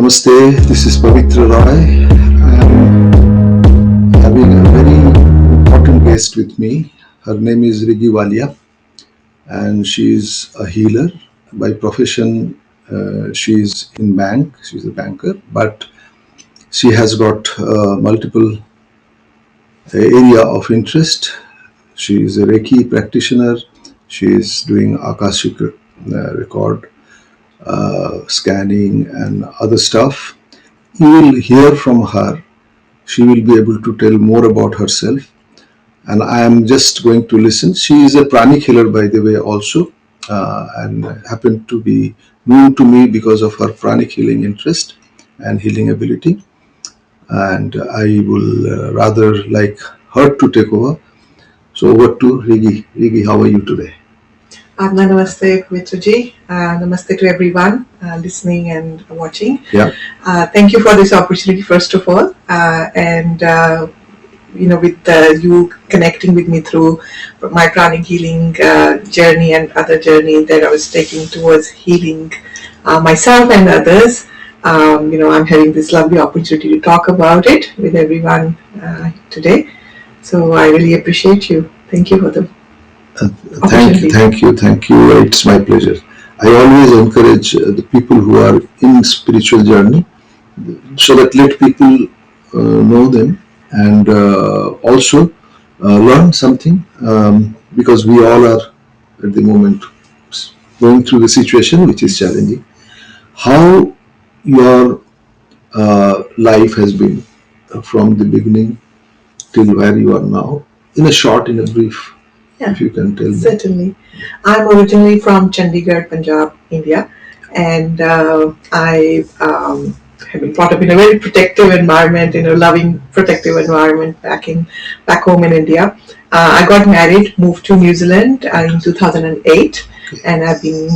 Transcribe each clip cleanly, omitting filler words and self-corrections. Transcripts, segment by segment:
Namaste, this is Pavitrayog. I am having a very important guest with me. Her name is Riggie Walia, and she is a healer. By profession, she is in bank. She's a banker, but she has got multiple area of interest. She is a Reiki practitioner. She is doing Akashic record scanning and other stuff. You will hear from her. She will be able to tell more about herself, and I am just going to listen. She is a pranic healer, by the way, also, and happened to be known to me because of her pranic healing interest and healing ability. And I will rather like her to take over. So over to Riggie. Riggie, how are you today? Namaste, Pavitrayog. Namaste to everyone listening and watching. Yeah. Thank you for this opportunity, first of all, and with you connecting with me through my pranic healing journey and other journey that I was taking towards healing myself and others. I'm having this lovely opportunity to talk about it with everyone today. So I really appreciate you. Thank you for the Thank you. It's my pleasure. I always encourage the people who are in spiritual journey, so that let people know them and also learn something, because we all are at the moment going through the situation which is challenging. How your life has been from the beginning till where you are now, in a brief. Yeah, if you can tell me. Certainly. I'm originally from Chandigarh, Punjab, India, and I have been brought up in a very protective environment, in a loving, protective environment back home in India. I got married, moved to New Zealand in 2008, and I've been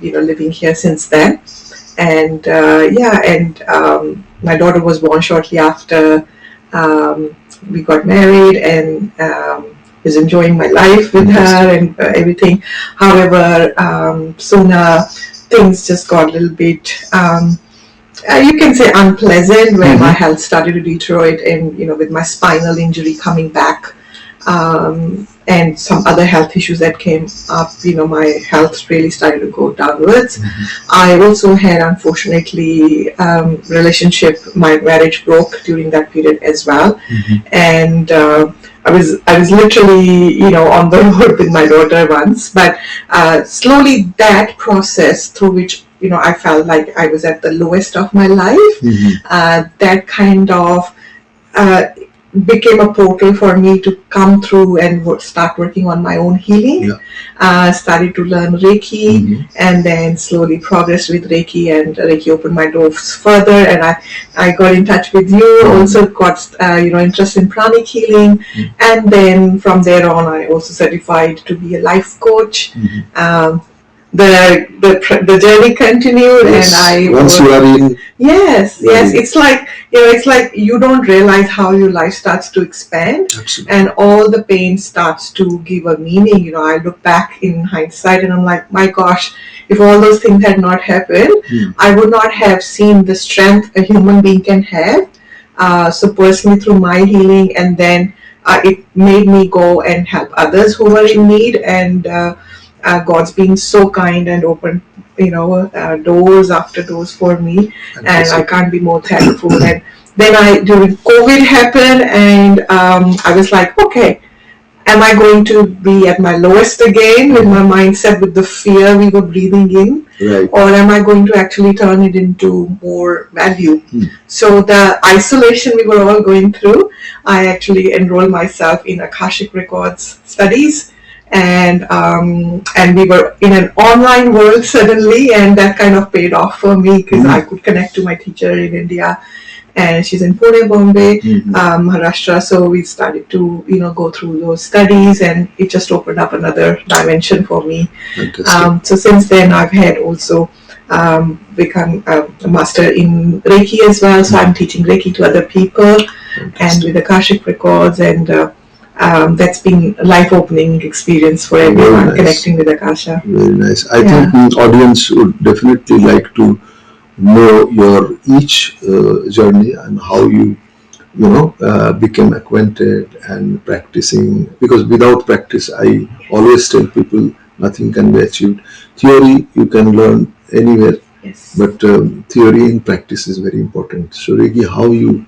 living here since then. And my daughter was born shortly after we got married, and is enjoying my life with her and everything. However, sooner things just got a little bit, you can say, unpleasant, where my health started to deteriorate, and with my spinal injury coming back, and some other health issues that came up, my health really started to go downwards. I also had, unfortunately, my marriage broke during that period as well, and I was literally, on the road with my daughter once, but slowly that process through which, I felt like I was at the lowest of my life, that kind of became a portal for me to come through and start working on my own healing. Started to learn Reiki, and then slowly progressed with Reiki, and Reiki opened my doors further, and I got in touch with you, also got interest in pranic healing, and then from there on I also certified to be a life coach. The journey continued, yes. And you are in. Yes. It's like you don't realize how your life starts to expand. Absolutely. And all the pain starts to give a meaning. I look back in hindsight and I'm like, my gosh, if all those things had not happened, I would not have seen the strength a human being can have. So personally, through my healing, and then it made me go and help others who were in need, and God's been so kind and opened, doors after doors for me, and I can't be more thankful. And then during COVID happened, and I was like, okay, am I going to be at my lowest again with my mindset, with the fear we were breathing in, or am I going to actually turn it into more value? So the isolation we were all going through, I actually enrolled myself in Akashic Records studies. And we were in an online world suddenly, and that kind of paid off for me, because I could connect to my teacher in India, and she's in Pune, Bombay, Maharashtra. So we started to go through those studies, and it just opened up another dimension for me. So since then I've had also become a master in Reiki as well. So I'm teaching Reiki to other people, and with Akashic Records, and that's been a life-opening experience for everyone, connecting with Akasha. Very nice. I think the audience would definitely like to know your each journey and how you became acquainted and practicing, because without practice, I always tell people, nothing can be achieved. Theory you can learn anywhere, Yes. but theory in practice is very important. So Riggie, how you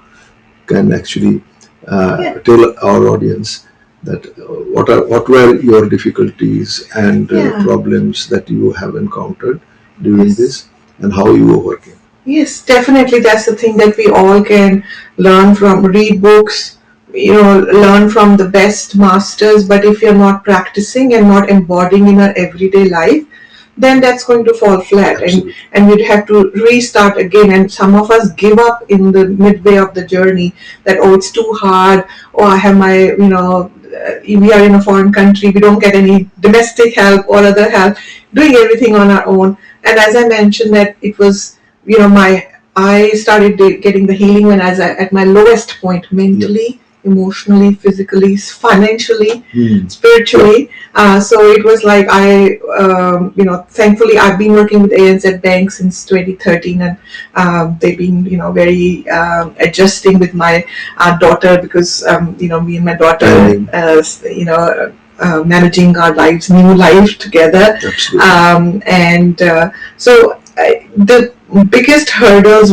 can actually tell our audience that what were your difficulties and problems that you have encountered during this, and how you overcame. Yes, definitely. That's the thing that we all can learn from. Read books, learn from the best masters. But if you're not practicing and not embodying in our everyday life, then that's going to fall flat. And we'd have to restart again. And some of us give up in the midway of the journey, that, oh, it's too hard. Oh, I have my, we are in a foreign country. We don't get any domestic help or other help, doing everything on our own. And as I mentioned, that it was, I started getting the healing when I was at my lowest point, mentally, emotionally, physically, financially, spiritually. So it was like thankfully I've been working with ANZ Bank since 2013, and they've been, very adjusting with my daughter, because, me and my daughter, managing our new life together. So the biggest hurdles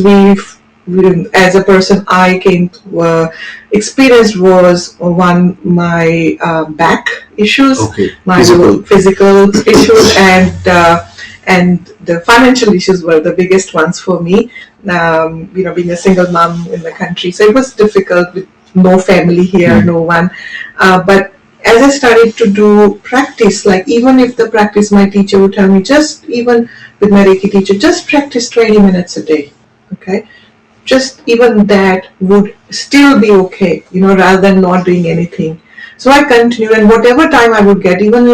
as a person I came to experience was, one, my back issues, my physical issues, and the financial issues were the biggest ones for me. Being a single mom in the country, so it was difficult with no family here, no one. But as I started to do practice, like even if the practice, my teacher would tell me, just even with my Reiki teacher, just practice 20 minutes a day, okay? Just even that would still be okay, rather than not doing anything. So I continued, and whatever time I would get, even,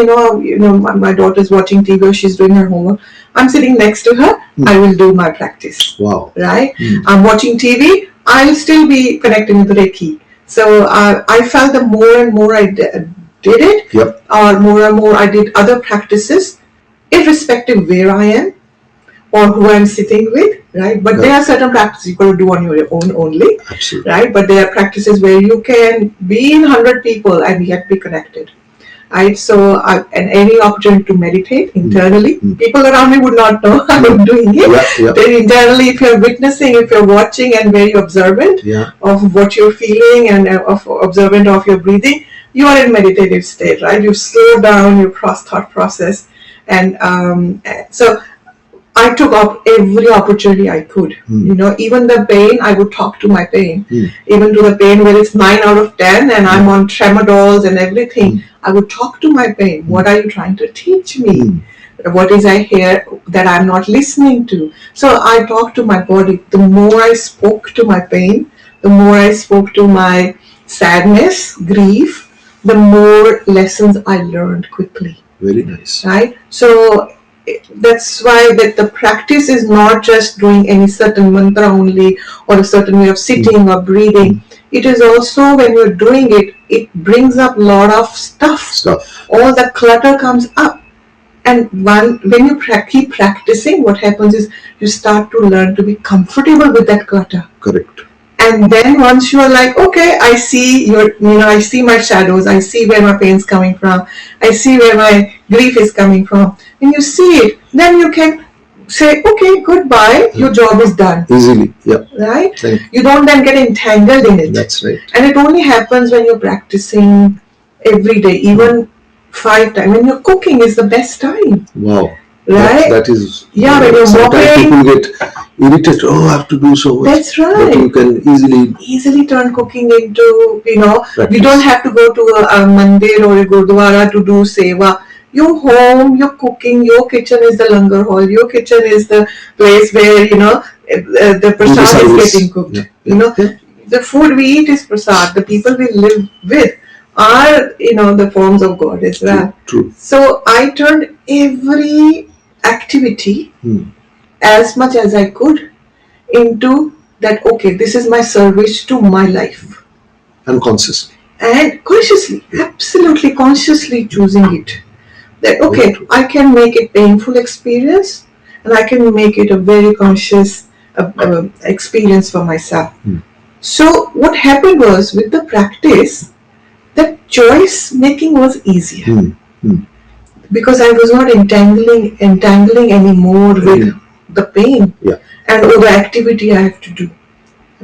my daughter's watching TV or she's doing her homework, I'm sitting next to her, I will do my practice. Wow. Right? I'm watching TV, I'll still be connecting with Reiki. So I felt the more and more I did it, or more and more I did other practices, irrespective where I am or who I'm sitting with, right? But there are certain practices you got to do on your own only, right? But there are practices where you can be in 100 people and yet be connected, right? So, and any opportunity to meditate internally, people around me would not know I'm doing it. Then internally, if you're witnessing, if you're watching and very observant of what you're feeling and observant of your breathing, you are in meditative state, right? You slow down your thought process, and so I took up every opportunity I could. Even the pain, I would talk to my pain. Even to the pain where it's 9 out of 10 and I'm on tremadols and everything, I would talk to my pain. What are you trying to teach me? What is I hear that I'm not listening to? So I talked to my body. The more I spoke to my pain, the more I spoke to my sadness, grief, the more lessons I learned quickly. Very nice. Right? So that's why that the practice is not just doing any certain mantra only, or a certain way of sitting or breathing. It is also, when you're doing it, it brings up a lot of stuff. All the clutter comes up. And when you keep practicing, what happens is you start to learn to be comfortable with that clutter. Correct. And then once you are like, okay, I see I see my shadows, I see where my pain's coming from, I see where my grief is coming from. When you see it, then you can say, okay, goodbye, your job is done. Easily, Right? You don't then get entangled in it. That's right. And it only happens when you're practicing every day, even 5 times. When you're cooking is the best time. Wow. Right? That is. Yeah, when you're sometimes walking, people get irritated. Oh, I have to do so much. That's right. But you can easily turn cooking into, practice. We don't have to go to a mandir or a gurdwara to do seva. Your home, your cooking, your kitchen is the langar hall. Your kitchen is the place where, the prasad is getting cooked. The food we eat is prasad. The people we live with are, the forms of God as well. True. So I turned every activity, as much as I could, into that, okay, this is my service to my life. And consciously. And consciously, absolutely consciously choosing it. That, okay, I can make it painful experience, and I can make it a very conscious experience for myself. Hmm. So what happened was, with the practice, the choice making was easier. Because I was not entangling anymore with the pain and all the activity I have to do.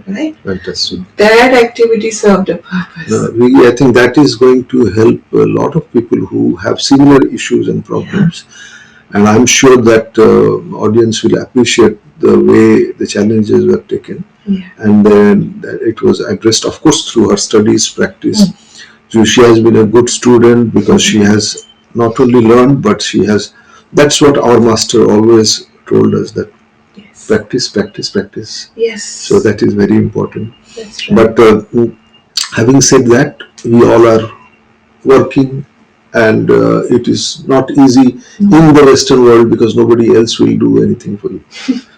Right? Fantastic. That activity served a purpose. Really, I think that is going to help a lot of people who have similar issues and problems. And I'm sure that audience will appreciate the way the challenges were taken. And then it was addressed, of course, through her studies, practice. So she has been a good student because she has not only learned, but she has, that's what our master always told us, that practice, practice, practice. Yes. So that is very important. That's right. But having said that, we all are working, and it is not easy in the Western world because nobody else will do anything for you.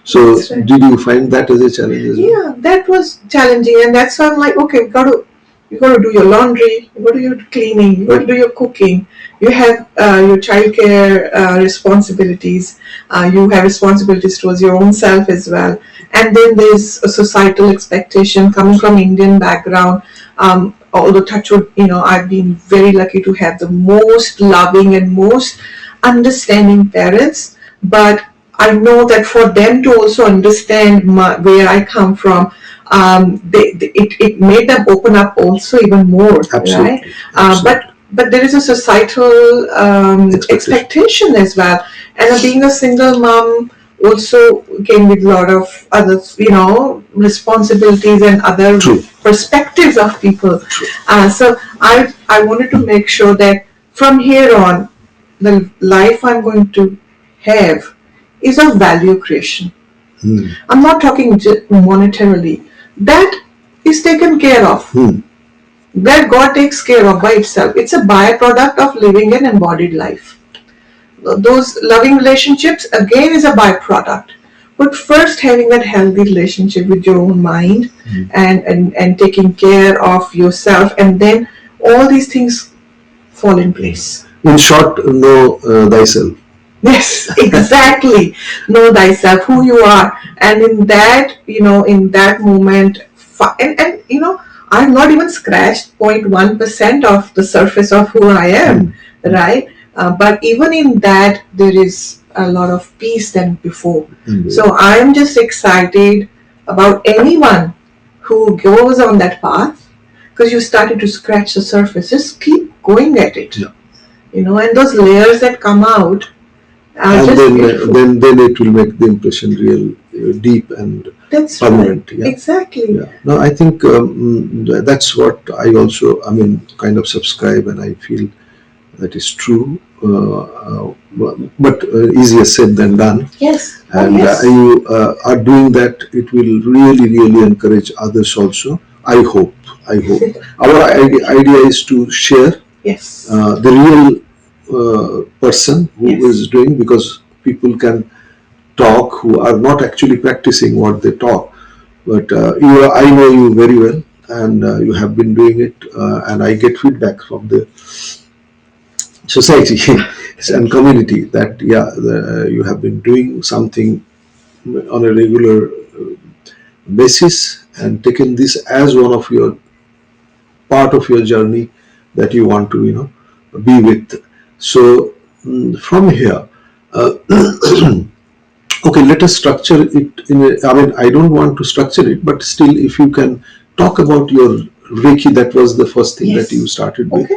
So right. Did you find that as a challenge as well? Yeah, that was challenging, and that's why I'm like, okay, you got to do your laundry, you got to do your cleaning, you got to do your cooking. You have your childcare responsibilities. You have responsibilities towards your own self as well. And then there's a societal expectation coming from Indian background. Although touch wood, I've been very lucky to have the most loving and most understanding parents. But I know that for them to also understand where I come from, it made them open up also even more. Absolutely. Right? But there is a societal expectation as well. And being a single mom also came with a lot of other, responsibilities and other perspectives of people. So I wanted to make sure that from here on, the life I'm going to have is of value creation. I'm not talking monetarily. That is taken care of. That God takes care of by itself. It's a byproduct of living an embodied life. Those loving relationships, again, is a byproduct. But first, having that healthy relationship with your own mind and taking care of yourself, and then all these things fall in place. In short, know thyself. Yes, exactly. Know thyself, who you are. And in that, in that moment, and I've not even scratched 0.1% of the surface of who I am, right? But even in that, there is a lot of peace than before. So I'm just excited about anyone who goes on that path, because you started to scratch the surface. Just keep going at it. And those layers that come out, and then it will make the impression real deep and permanent. Right. Exactly. No, I think that's what I also, kind of subscribe, and I feel that is true. But easier said than done. Yes. And you are doing that. It will really, really encourage others also. I hope. Our idea is to share the real person who is doing, because people can talk who are not actually practicing what they talk. But I know you very well, and you have been doing it, and I get feedback from the society and community that you have been doing something on a regular basis and taken this as one of your part of your journey that you want to be with. So from here, okay, let us structure it in a, I don't want to structure it, but still, if you can talk about your Reiki, that was the first thing that you started with,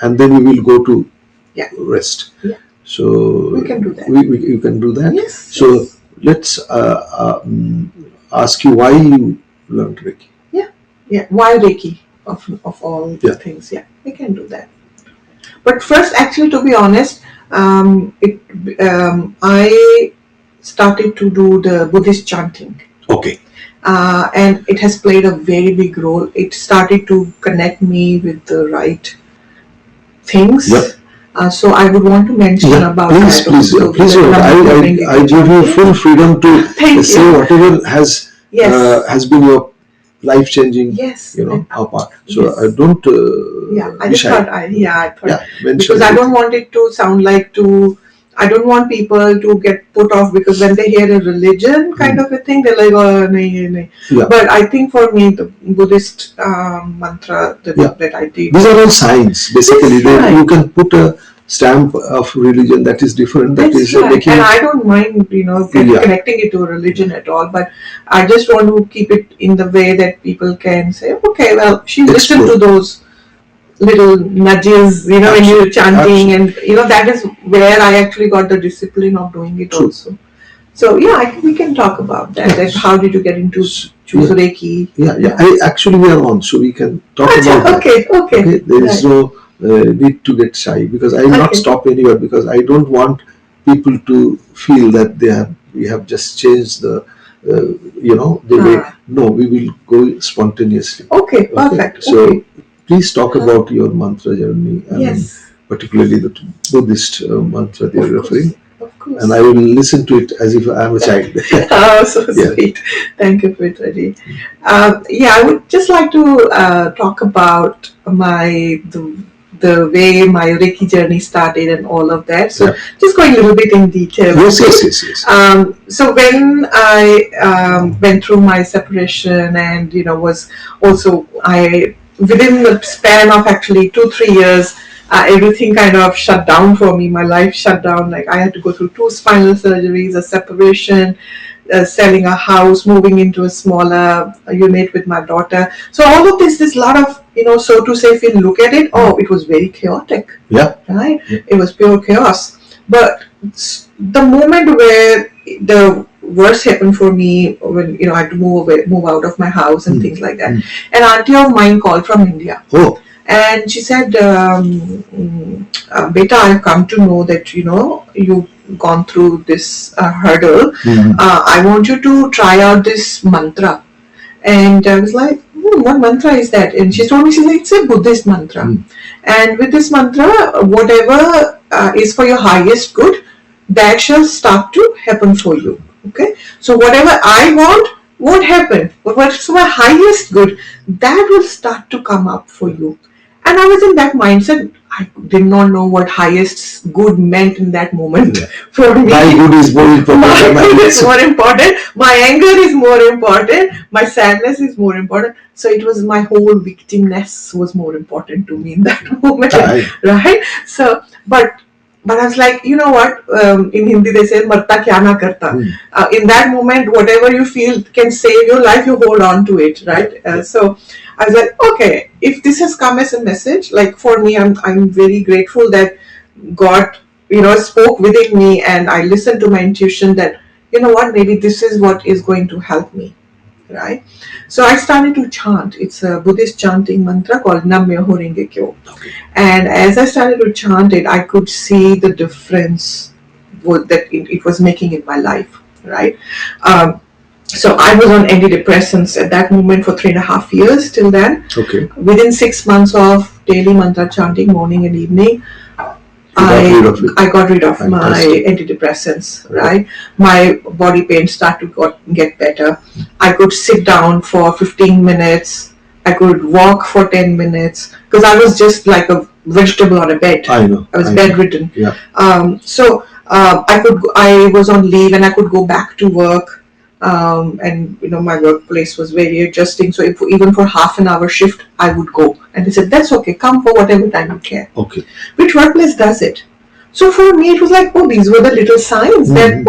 and then we will go to rest. So we can do that. You can do that. Yes. So let's ask you why you learned Reiki. Why Reiki of all the things? We can do that. But first, actually, to be honest, I started to do the Buddhist chanting. Okay. And it has played a very big role. It started to connect me with the right things. So I would want to mention about that. Please. I give you full freedom to say whatever has been your life-changing, part. So I don't. I thought because I don't want it to sound like too I don't want people to get put off because when they hear a religion kind of a thing, they're like, oh, nahi, nahi. Yeah. But I think for me, the Buddhist mantra that I did. These are all signs, basically. Right. You can put a stamp of religion that is different. That That's is right. making. And I don't mind, connecting it to a religion at all. But I just want to keep it in the way that people can say, okay, well, she listened to those little nudges, when you're chanting, and that is where I actually got the discipline of doing it also. So we can talk about that. Like, how did you get into choose Reiki? Actually, we are on, so we can talk about that. Okay. There is no need to get shy, because I will not stop anywhere, because I don't want people to feel that we have just changed the way. No, we will go spontaneously. Okay, perfect. So please talk about your mantra journey, and yes, particularly the Buddhist mantra they are referring. Of course. And I will listen to it as if I am a child. Oh, so sweet. Thank you, Pavitrayog. I would just like to talk about the way my Reiki journey started and all of that. So just going a little bit in detail. Yes. So when I went through my separation, and was also within the span of actually 2-3 years, everything kind of shut down for me. My life shut down. Like, I had to go through 2 spinal surgeries, a separation, selling a house, moving into a smaller unit with my daughter. So all of this lot of, so to say, if you look at it, it was very chaotic. Yeah. Right? Yeah. It was pure chaos. But the moment where the worst happened for me, when I had to move out of my house and things like that, an auntie of mine called from India. Oh. And she said, Beta, I've come to know that, you've gone through this hurdle. I want you to try out this mantra. And I was like, what mantra is that? And she told me, it's a Buddhist mantra. And with this mantra, whatever is for your highest good, that shall start to happen for you. Okay? So whatever I want won't happen. But what's my highest good, that will start to come up for you. And I was in that mindset. I did not know what highest good meant in that moment for me. My good is more important. My good is more important. My anger is more important. My sadness is more important. So it was my whole victimness was more important to me in that moment. Right? So, but I was like, you know what? In Hindi they say, "Marta kya na karta." In that moment, whatever you feel can save your life, you hold on to it, right? So I was like, okay, if this has come as a message, like for me, I'm very grateful that God, spoke within me, and I listened to my intuition that, maybe this is what is going to help me, right? So I started to chant. It's a Buddhist chanting mantra called Nam Myoho Renge Kyo. Okay. And as I started to chant it, I could see the difference that it was making in my life, right? So I was on antidepressants at that moment for 3.5 years till then. Okay. Within 6 months of daily mantra chanting morning and evening, I got rid of my antidepressants, right? My body pain started to get better. I could sit down for 15 minutes. I could walk for 10 minutes because I was just like a vegetable on a bed. I know. I was bedridden. Yeah. I was on leave and I could go back to work. And my workplace was very adjusting, so even for half an hour shift I would go, and they said that's okay, come for whatever time you can. Okay. Which workplace does it? So for me it was like, these were the little signs that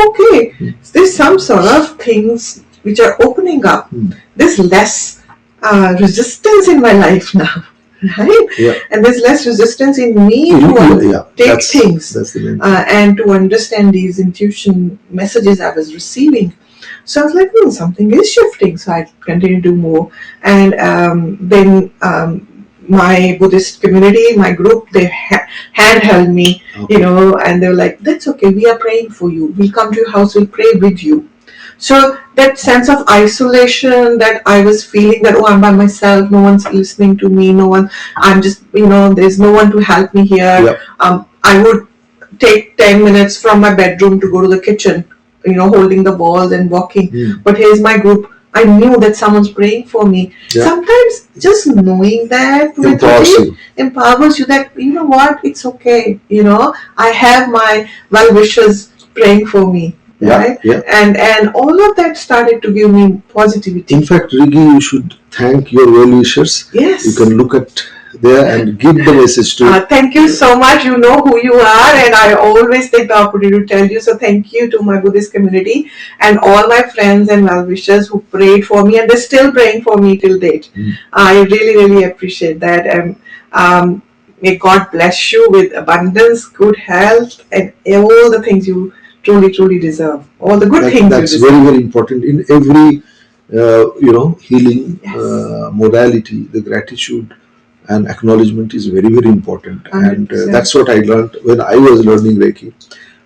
there's some sort of things which are opening up. There's less resistance in my life now, right? Yeah. And there's less resistance in me to take things and to understand these intuition messages I was receiving. So I was like, something is shifting. So I continued to move. And then my Buddhist community, my group, they handheld me, and they were like, that's okay, we are praying for you. We'll come to your house, we'll pray with you. So that sense of isolation that I was feeling that, I'm by myself, no one's listening to me, I'm just, there's no one to help me here. Yep. I would take 10 minutes from my bedroom to go to the kitchen, holding the balls and walking. But here's my group. I knew that someone's praying for me. Yeah. Sometimes just knowing that empowers you that, you know what, it's okay. You know, I have my well-wishers praying for me. Right? Yeah. And all of that started to give me positivity. In fact, Riggie, you should thank your well-wishers. Yes. You can look at there and give the message to thank you so much. You know who you are, and I always take the opportunity to tell you. So thank you to my Buddhist community and all my friends and well-wishers who prayed for me, and they're still praying for me till date. I really, really appreciate that. And may God bless you with abundance, good health, and all the things you truly, truly deserve. All the good things that's you deserve. very, very important in every healing modality. The gratitude and acknowledgement is very, very important. 100%. And that's what I learned when I was learning Reiki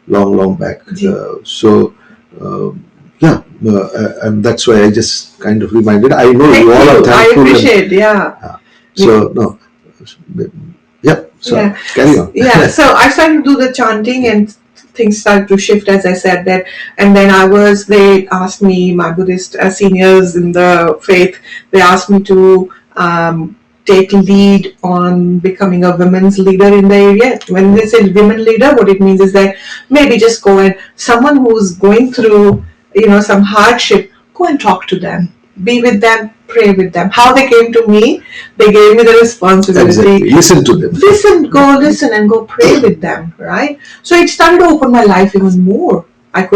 long back. And that's why I just kind of reminded. I know you all are thankful. I appreciate, carry on. So I started to do the chanting, and things started to shift, as I said that. And then they asked me, my Buddhist seniors in the faith, they asked me to take lead on becoming a women's leader in the area. When they say women leader, what it means is that maybe just go and someone who's going through, some hardship, go and talk to them, be with them, pray with them. How they came to me, they gave me the responsibility. Exactly. Listen to them. Listen and go pray with them, right? So it started to open my life even more. I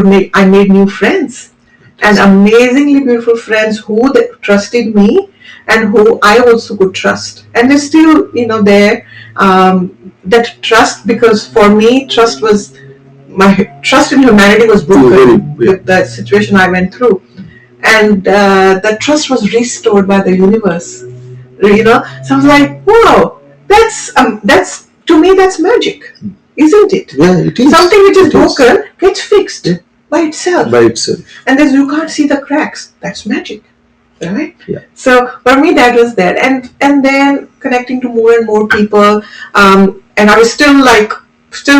made new friends, and amazingly beautiful friends who trusted me and who I also could trust. And they're still, there, that trust, because for me, my trust in humanity was broken with the situation I went through. And the trust was restored by the universe. So I was like, wow, that's to me, that's magic, isn't it? Yeah, it is. Something which is broken gets fixed by itself. And you can't see the cracks. That's magic. Right? Yeah. So for me that was that, and then connecting to more and more people, and I was still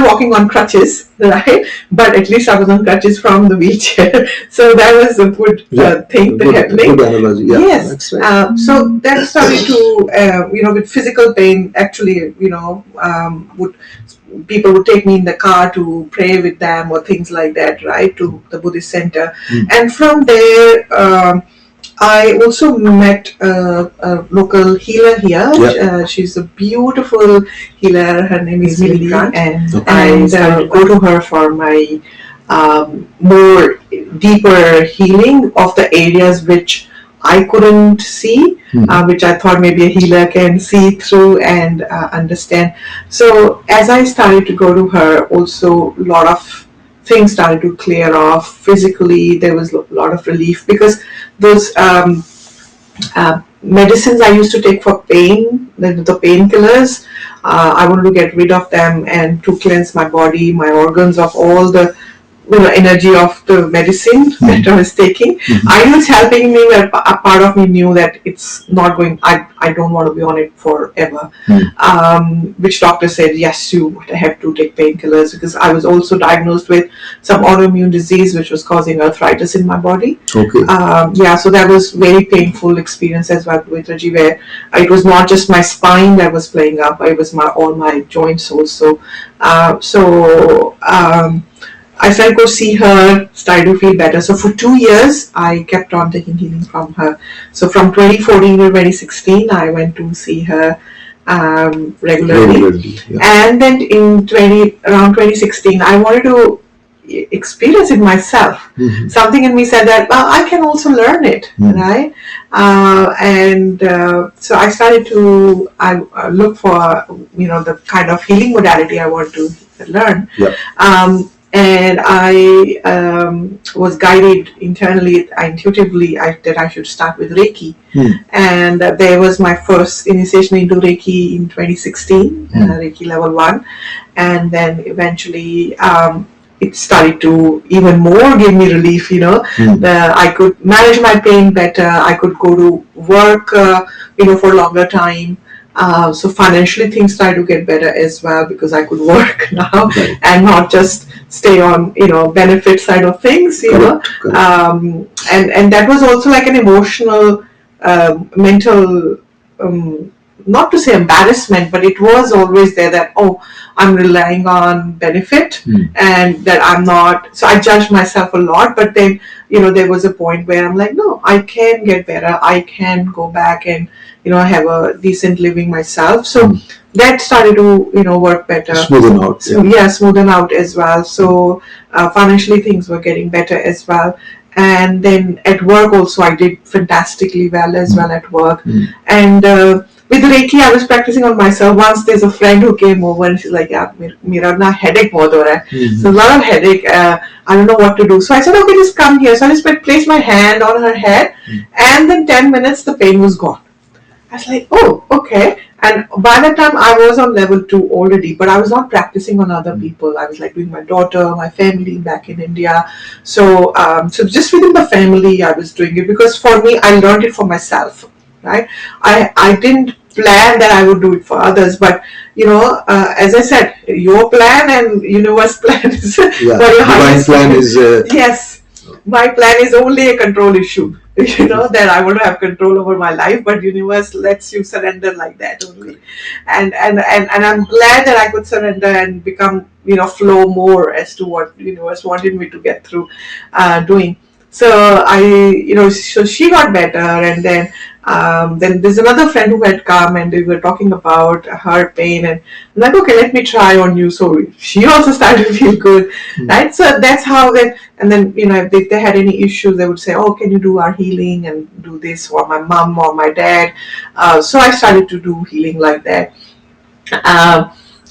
walking on crutches, right? But at least I was on crutches from the wheelchair, so that was a good thing that helped me. Good analogy. Yeah, yes. That's right. So that started to, with physical pain, actually, people would take me in the car to pray with them or things like that, right? To the Buddhist center, and from there. I also met a local healer here. Yep. She's a beautiful healer. Her name is Millie, and I go to her for my more deeper healing of the areas which I couldn't see, which I thought maybe a healer can see through and understand. So as I started to go to her, also a lot of things started to clear off. Physically, there was a lot of relief, because those medicines I used to take for pain, the painkillers, I wanted to get rid of them and to cleanse my body, my organs of all the energy of the medicine that I was taking. I was helping me, but a part of me knew that it's not going, I don't want to be on it forever. Which doctor said, yes, you have to take painkillers, because I was also diagnosed with some autoimmune disease which was causing arthritis in my body. Okay. So that was very painful experience as well with Riggie, where it was not just my spine that was playing up, it was all my joints also. I started to go see her, started to feel better. So for 2 years, I kept on taking healing from her. So from 2014 to 2016, I went to see her regularly. And then around 2016, I wanted to experience it myself. Something in me said that, well, I can also learn it, right? So I started to look for, the kind of healing modality I want to learn. And I was guided internally, intuitively, that I should start with Reiki. And there was my first initiation into Reiki in 2016, Reiki level 1. And then eventually it started to even more give me relief, I could manage my pain better. I could go to work, for a longer time. So financially things started to get better as well because I could work now Right. and not just stay on benefit side of things. Correct. And that was also like an emotional, mental. Not to say embarrassment, but it was always there that, oh, I'm relying on benefit and that I'm not. So I judged myself a lot, but then there was a point where I'm like, no, I can get better. I can go back and have a decent living myself. So that started to work better, Smoothen out. so, yeah, smoothen out as well. So financially things were getting better as well. And then at work also I did fantastically well as well at work. And with Reiki I was practicing on myself. Once there's a friend who came over and she's like, yeah, mera na headache bahut ho raha hai. So a lot of headache, I don't know what to do. So I said, okay, just come here. So I just placed my hand on her head and then 10 minutes the pain was gone. I was like, oh, okay. And by that time, I was on level 2 already, but I was not practicing on other people. I was like doing my daughter, my family back in India. So, so just within the family, I was doing it because for me, I learned it for myself, right? I didn't plan that I would do it for others, but as I said, your plan and universe plan is Yeah, divine plan is yes. My plan is only a control issue. That I want to have control over my life, but universe lets you surrender like that only. And I'm glad that I could surrender and become flow more as to what universe wanted me to get through doing. So so she got better, and then there's another friend who had come and they were talking about her pain, and I'm like, okay, let me try on you. So she also started to feel good, right? So that's how that. And then if they had any issues, they would say, oh, can you do our healing and do this for my mom or my dad? So I started to do healing like that.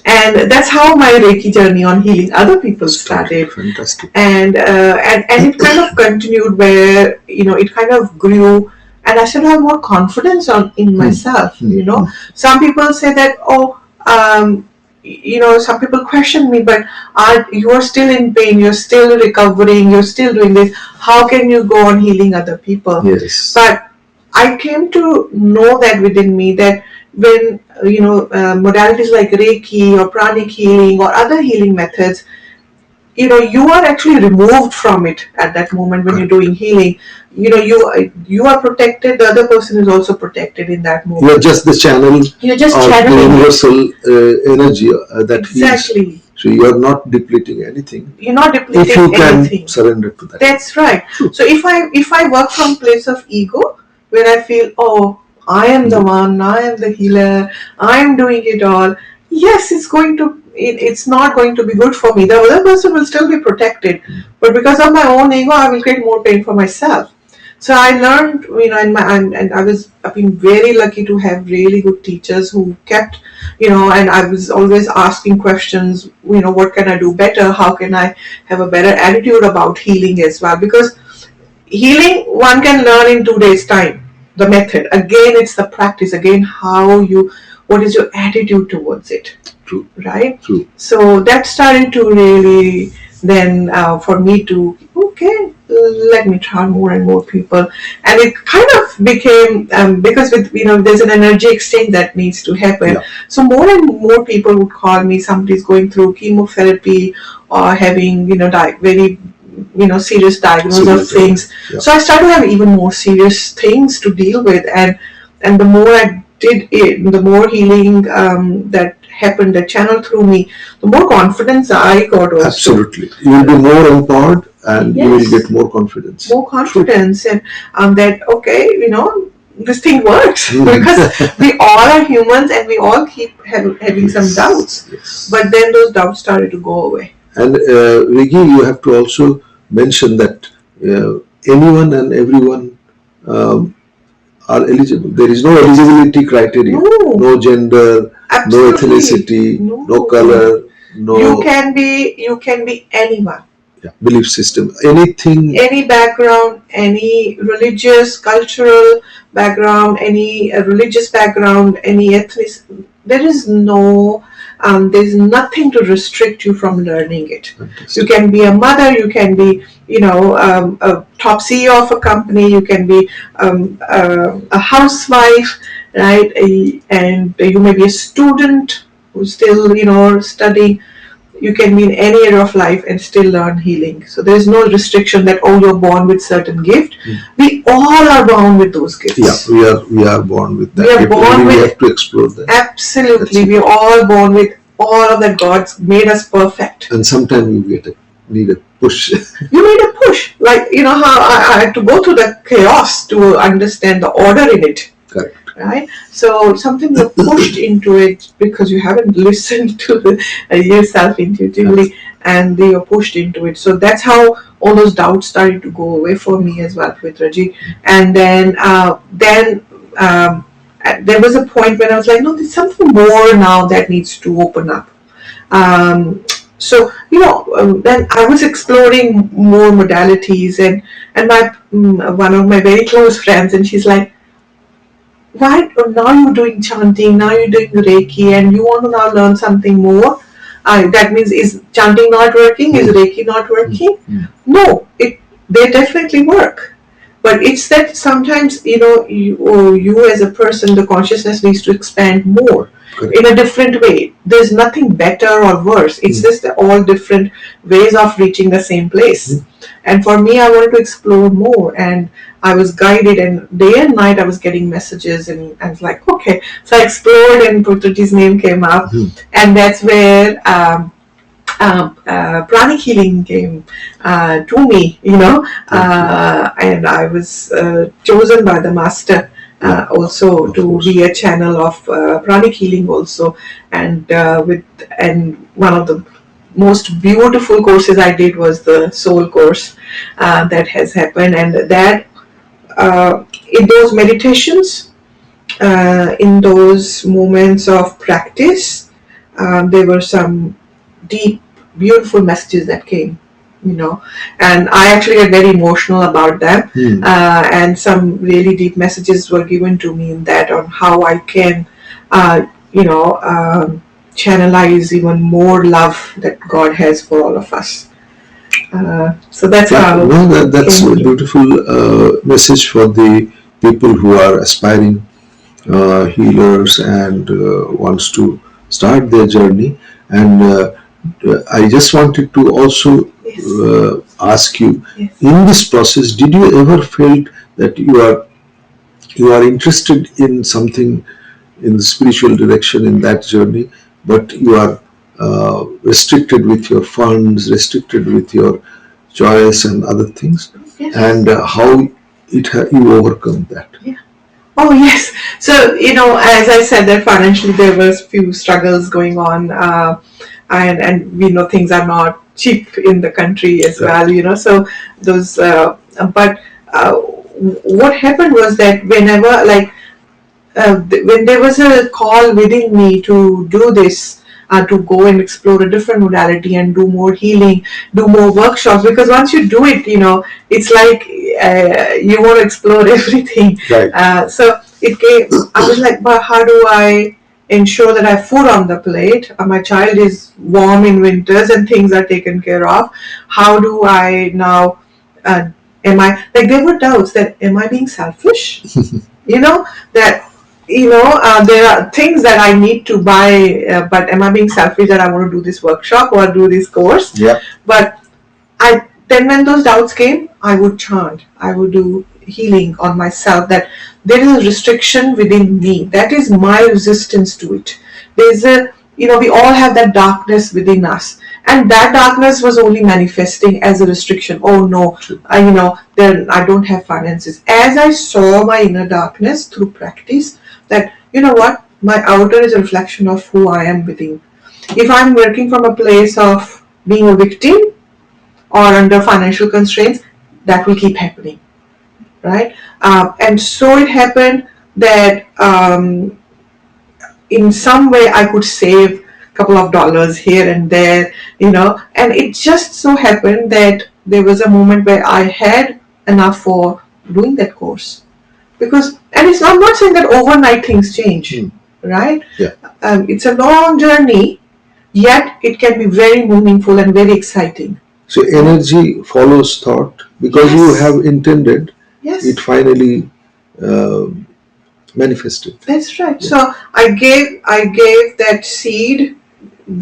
And that's how my Reiki journey on healing other people started. Fantastic. And it kind of continued where it kind of grew, and I started to have more confidence in myself. Some people say that, oh, some people question me, but you are still in pain, you're still recovering, you're still doing this. How can you go on healing other people? Yes. But I came to know that within me that when modalities like Reiki or pranic healing or other healing methods, you are actually removed from it at that moment when you're doing healing. You are protected, the other person is also protected in that moment. You're just the channel. You're just of channeling the universal energy that exactly heals. So you are not depleting anything. You're not depleting if you anything. Can surrender to that. That's right. So if I work from place of ego, where I feel, oh, I am the one, I am the healer, I am doing it all. Yes, it's not going to be good for me. The other person will still be protected, but because of my own ego, I will create more pain for myself. So I learned, and I've been very lucky to have really good teachers who kept, and I was always asking questions, what can I do better? How can I have a better attitude about healing as well? Because healing, one can learn in 2 days' time. The method, again, it's the practice. Again, what is your attitude towards it? True. Right? True. So that started to really then for me to, okay, let me try more and more people. And it kind of became, because with, there's an energy exchange that needs to happen. Yeah. So more and more people would call me, somebody's going through chemotherapy or having, very serious diagnosis of things. Yeah. So I started to have even more serious things to deal with, and the more I did it, the more healing that happened, that channeled through me, the more confidence I got also. Absolutely. You will be more empowered and yes. You will get more confidence. More confidence. True. And that, okay, this thing works because we all are humans and we all keep having some doubts. Yes. But then those doubts started to go away. And Riggie, you have to also mention that anyone and everyone are eligible. There is no eligibility criteria. No gender, absolutely. No ethnicity, no color, no. You can be anyone. Yeah, belief system, anything. Any background, any religious, cultural background, any religious background, any ethnic. There is no there's nothing to restrict you from learning it. Fantastic. You can be a mother, you can be, a top CEO of a company, you can be a housewife, right? And you may be a student who's still, studying. You can be in any area of life and still learn healing. So there's no restriction that, oh, you're born with certain gift. We all are born with those gifts. Yeah, we are born with that. We are born with, we have to explore that. Absolutely, we are all born with all of that. God's made us perfect. And sometimes you need a push. You need a push, like how I had to go through the chaos to understand the order in it. Correct. Right, so something you're pushed into it because you haven't listened to yourself intuitively, and you're pushed into it. So that's how all those doubts started to go away for me as well, Pavitrayog. And then there was a point when I was like, no, there's something more now that needs to open up. So then I was exploring more modalities, and my one of my very close friends, and she's like, why now you're doing chanting, now you're doing Reiki, and you want to now learn something more? That means, is chanting not working? Is Reiki not working? No, they definitely work. But it's that sometimes, you as a person, the consciousness needs to expand more. Correct. In a different way. There's nothing better or worse. It's just all different ways of reaching the same place. And for me, I wanted to explore more, and I was guided, and day and night I was getting messages, and I was like, okay. So I explored, and Pavitrayog's name came up, and that's where pranic healing came to me, and I was chosen by the master also to be a channel of pranic healing also, and one of the most beautiful courses I did was the soul course that has happened, and that in those meditations, in those moments of practice, there were some deep, beautiful messages that came, and I actually got very emotional about them. And some really deep messages were given to me in that, on how I can, channelize even more love that God has for all of us. So that's how. That's a beautiful message for the people who are aspiring healers and wants to start their journey. And I just wanted to also ask you, in this process, did you ever feel that you are interested in something in the spiritual direction in that journey, but you are restricted with your funds, restricted with your choice and other things, and how you overcome that? Oh yes. So as I said, that financially there was few struggles going on, and we know things are not cheap in the country as well. So those, but what happened was that whenever, when there was a call within me to do this, to go and explore a different modality and do more healing, do more workshops, because once you do it, it's like you want to explore everything. Right. So it came, I was like, but how do I ensure that I have food on the plate? My child is warm in winters and things are taken care of. How do I now, there were doubts that, am I being selfish? That, there are things that I need to buy, but am I being selfish that I want to do this workshop or do this course? Yeah. But then when those doubts came, I would chant, I would do healing on myself, that there is a restriction within me. That is my resistance to it. There's we all have that darkness within us, and that darkness was only manifesting as a restriction. Oh no, then I don't have finances. As I saw my inner darkness through practice, that my outer is a reflection of who I am within. If I'm working from a place of being a victim or under financial constraints, that will keep happening, right? And so it happened that in some way I could save a couple of dollars here and there, and it just so happened that there was a moment where I had enough for doing that course. Because, and I'm not saying that overnight things change, right? Yeah. It's a long journey, yet it can be very meaningful and very exciting. So energy follows thought, because you Yes. have intended, Yes. it finally uh, manifested. That's right. So I gave that seed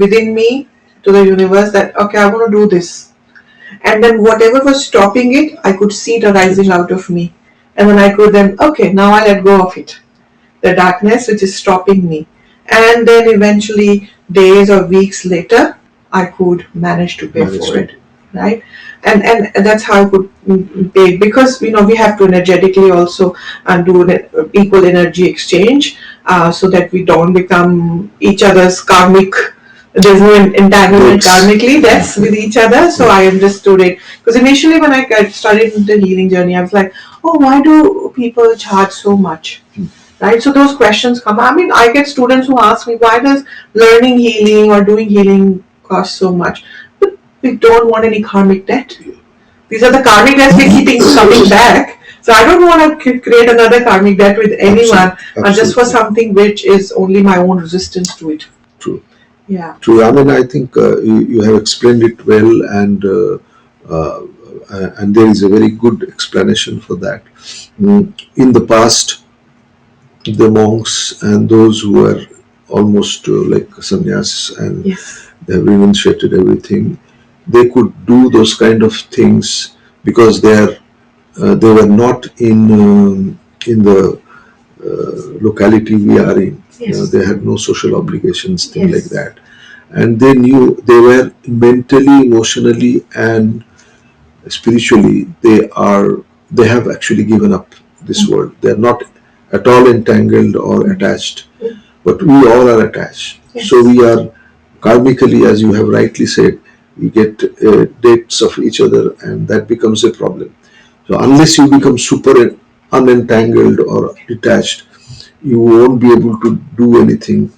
within me to the universe that okay, I want to do this. And then whatever was stopping it, I could see it arising out of me. And then I could then, okay, now I let go of it. The darkness which is stopping me. And then eventually, days or weeks later, I could manage to pay for it. Right? And that's how I could pay, because we have to energetically also do an equal energy exchange, so that we don't become each other's karmic. There's no entanglement karmically that's with each other. So I understood it, because initially when I started the healing journey, I was like, oh, why do people charge so much? Right? So those questions come. I mean, I get students who ask me, why does learning healing or doing healing cost so much? But we don't want any karmic debt. These are the karmic debts we're keeping coming back. So I don't want to create another karmic debt with anyone, just for something which is only my own resistance to it. True. Yeah. True. I mean, I think you have explained it well, and there is a very good explanation for that. In the past, the monks and those who were almost like sannyasis, and Yes. they have renunciated everything, they could do those kind of things because they were not in the locality we are in. Yes. They had no social obligations, things Yes. like that, and they knew they were mentally, emotionally, and spiritually. They have actually given up this world. They are not at all entangled or attached, but we all are attached. Yes. So we are karmically, as you have rightly said, we get dates of each other, and that becomes a problem. So unless you become super unentangled or detached, you won't be able to do anything,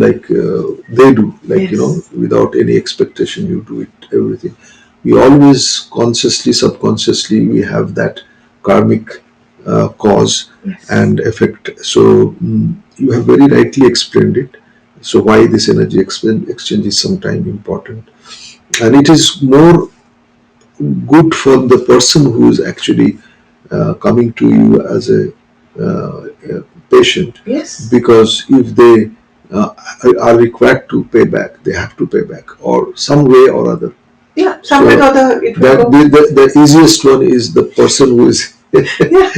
like they do, like, Yes. without any expectation, you do it, everything. We always consciously, subconsciously, we have that karmic cause Yes. and effect. So you have very rightly explained it. So why this energy exchange is sometimes important, and it is more good for the person who is actually coming to you as a patient. Yes. Because if they are required to pay back, they have to pay back, or some way or other. Yeah, somewhere or other it will go. The easiest one is the person who is Yeah,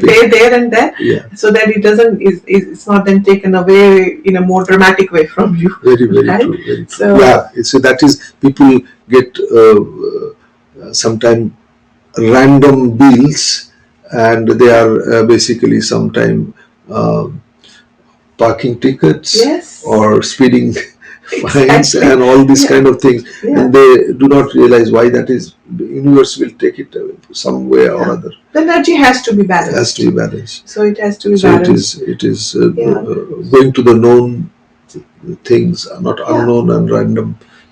pay there and then, yeah, so that it doesn't it's not then taken away in a more dramatic way from you. very Right? true, very true. So- Yeah, so that is, people get sometime random bills, and they are basically sometime parking tickets, Yes. or speeding fines, Exactly. and all these Yeah. kind of things, Yeah. and they do not realize why that is. The universe will take it some way or Yeah. other. The energy has to be It balanced. has to be balanced. So it has to be So balanced. it is Yeah. going to the known things, not Yeah. unknown and random.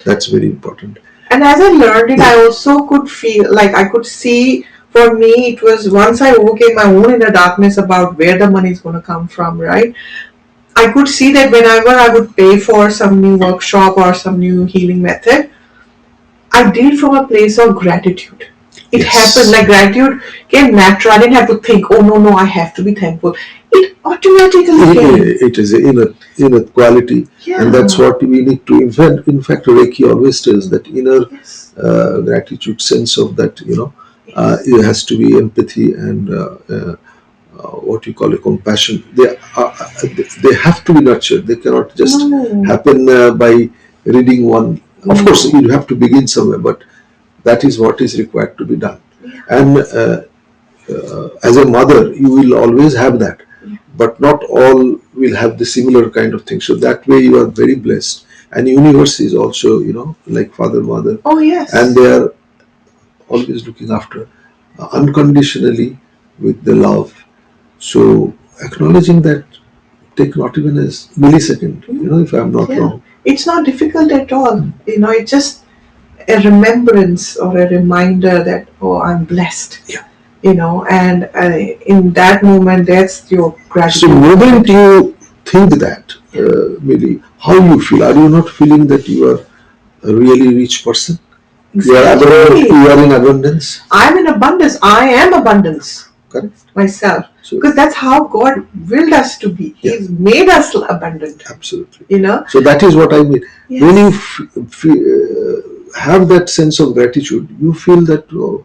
That's very important. And as I learned it, I also could feel like I could see. For me, it was once I overcame my own inner darkness about where the money is going to come from, right? I could see that whenever I would pay for some new workshop or some new healing method, I did from a place of gratitude. It Yes. happened, like gratitude came natural. I didn't have to think, oh no, I have to be thankful. It automatically came. It is an inner quality, Yeah. and that's what we need to. In fact, Reiki always tells that inner Yes. gratitude, sense of that. Yes. It has to be empathy and what you call a compassion. They have to be nurtured. They cannot just No. happen by reading one. Of course, you have to begin somewhere, but that is what is required to be done. Yeah. And as a mother, you will always have that, but not all will have the similar kind of thing. So that way, you are very blessed. And universe is also, like father, mother, Oh yes. and they are always looking after unconditionally with the love. So acknowledging that take not even a millisecond, if I'm not Yeah. wrong. It's not difficult at all. It's just a remembrance or a reminder that, oh, I'm blessed. Yeah. And in that moment, that's your So gratitude. moment you think that, maybe how you feel. Are you not feeling that you are a really rich person? Exactly. You are in abundance. I'm in abundance. I am abundance. Correct. Myself. So, because that's how God willed us to be. Yeah. He's made us abundant. Absolutely. You know. So that is what I mean. Yes. When you have that sense of gratitude, you feel that the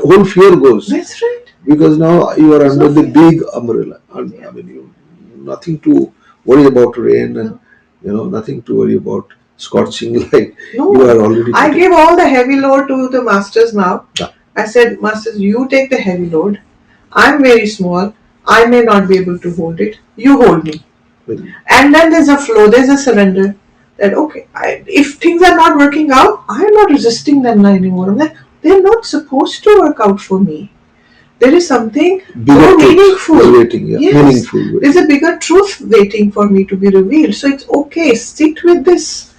whole fear goes. That's right. Because now you are under the big umbrella. I mean, nothing to worry about rain, and nothing to worry about scorching light. No, you are already. I give all the heavy load to the masters now. Yeah. I said, masters, you take the heavy load. I'm very small. I may not be able to hold it. You hold me. And then there's a flow. There's a surrender. That okay, if things are not working out, I'm not resisting them anymore. I'm like, they're not supposed to work out for me. There is something more meaningful. Waiting, yeah. Yes. Meaningful waiting. There's a bigger truth waiting for me to be revealed. So it's okay. Sit with this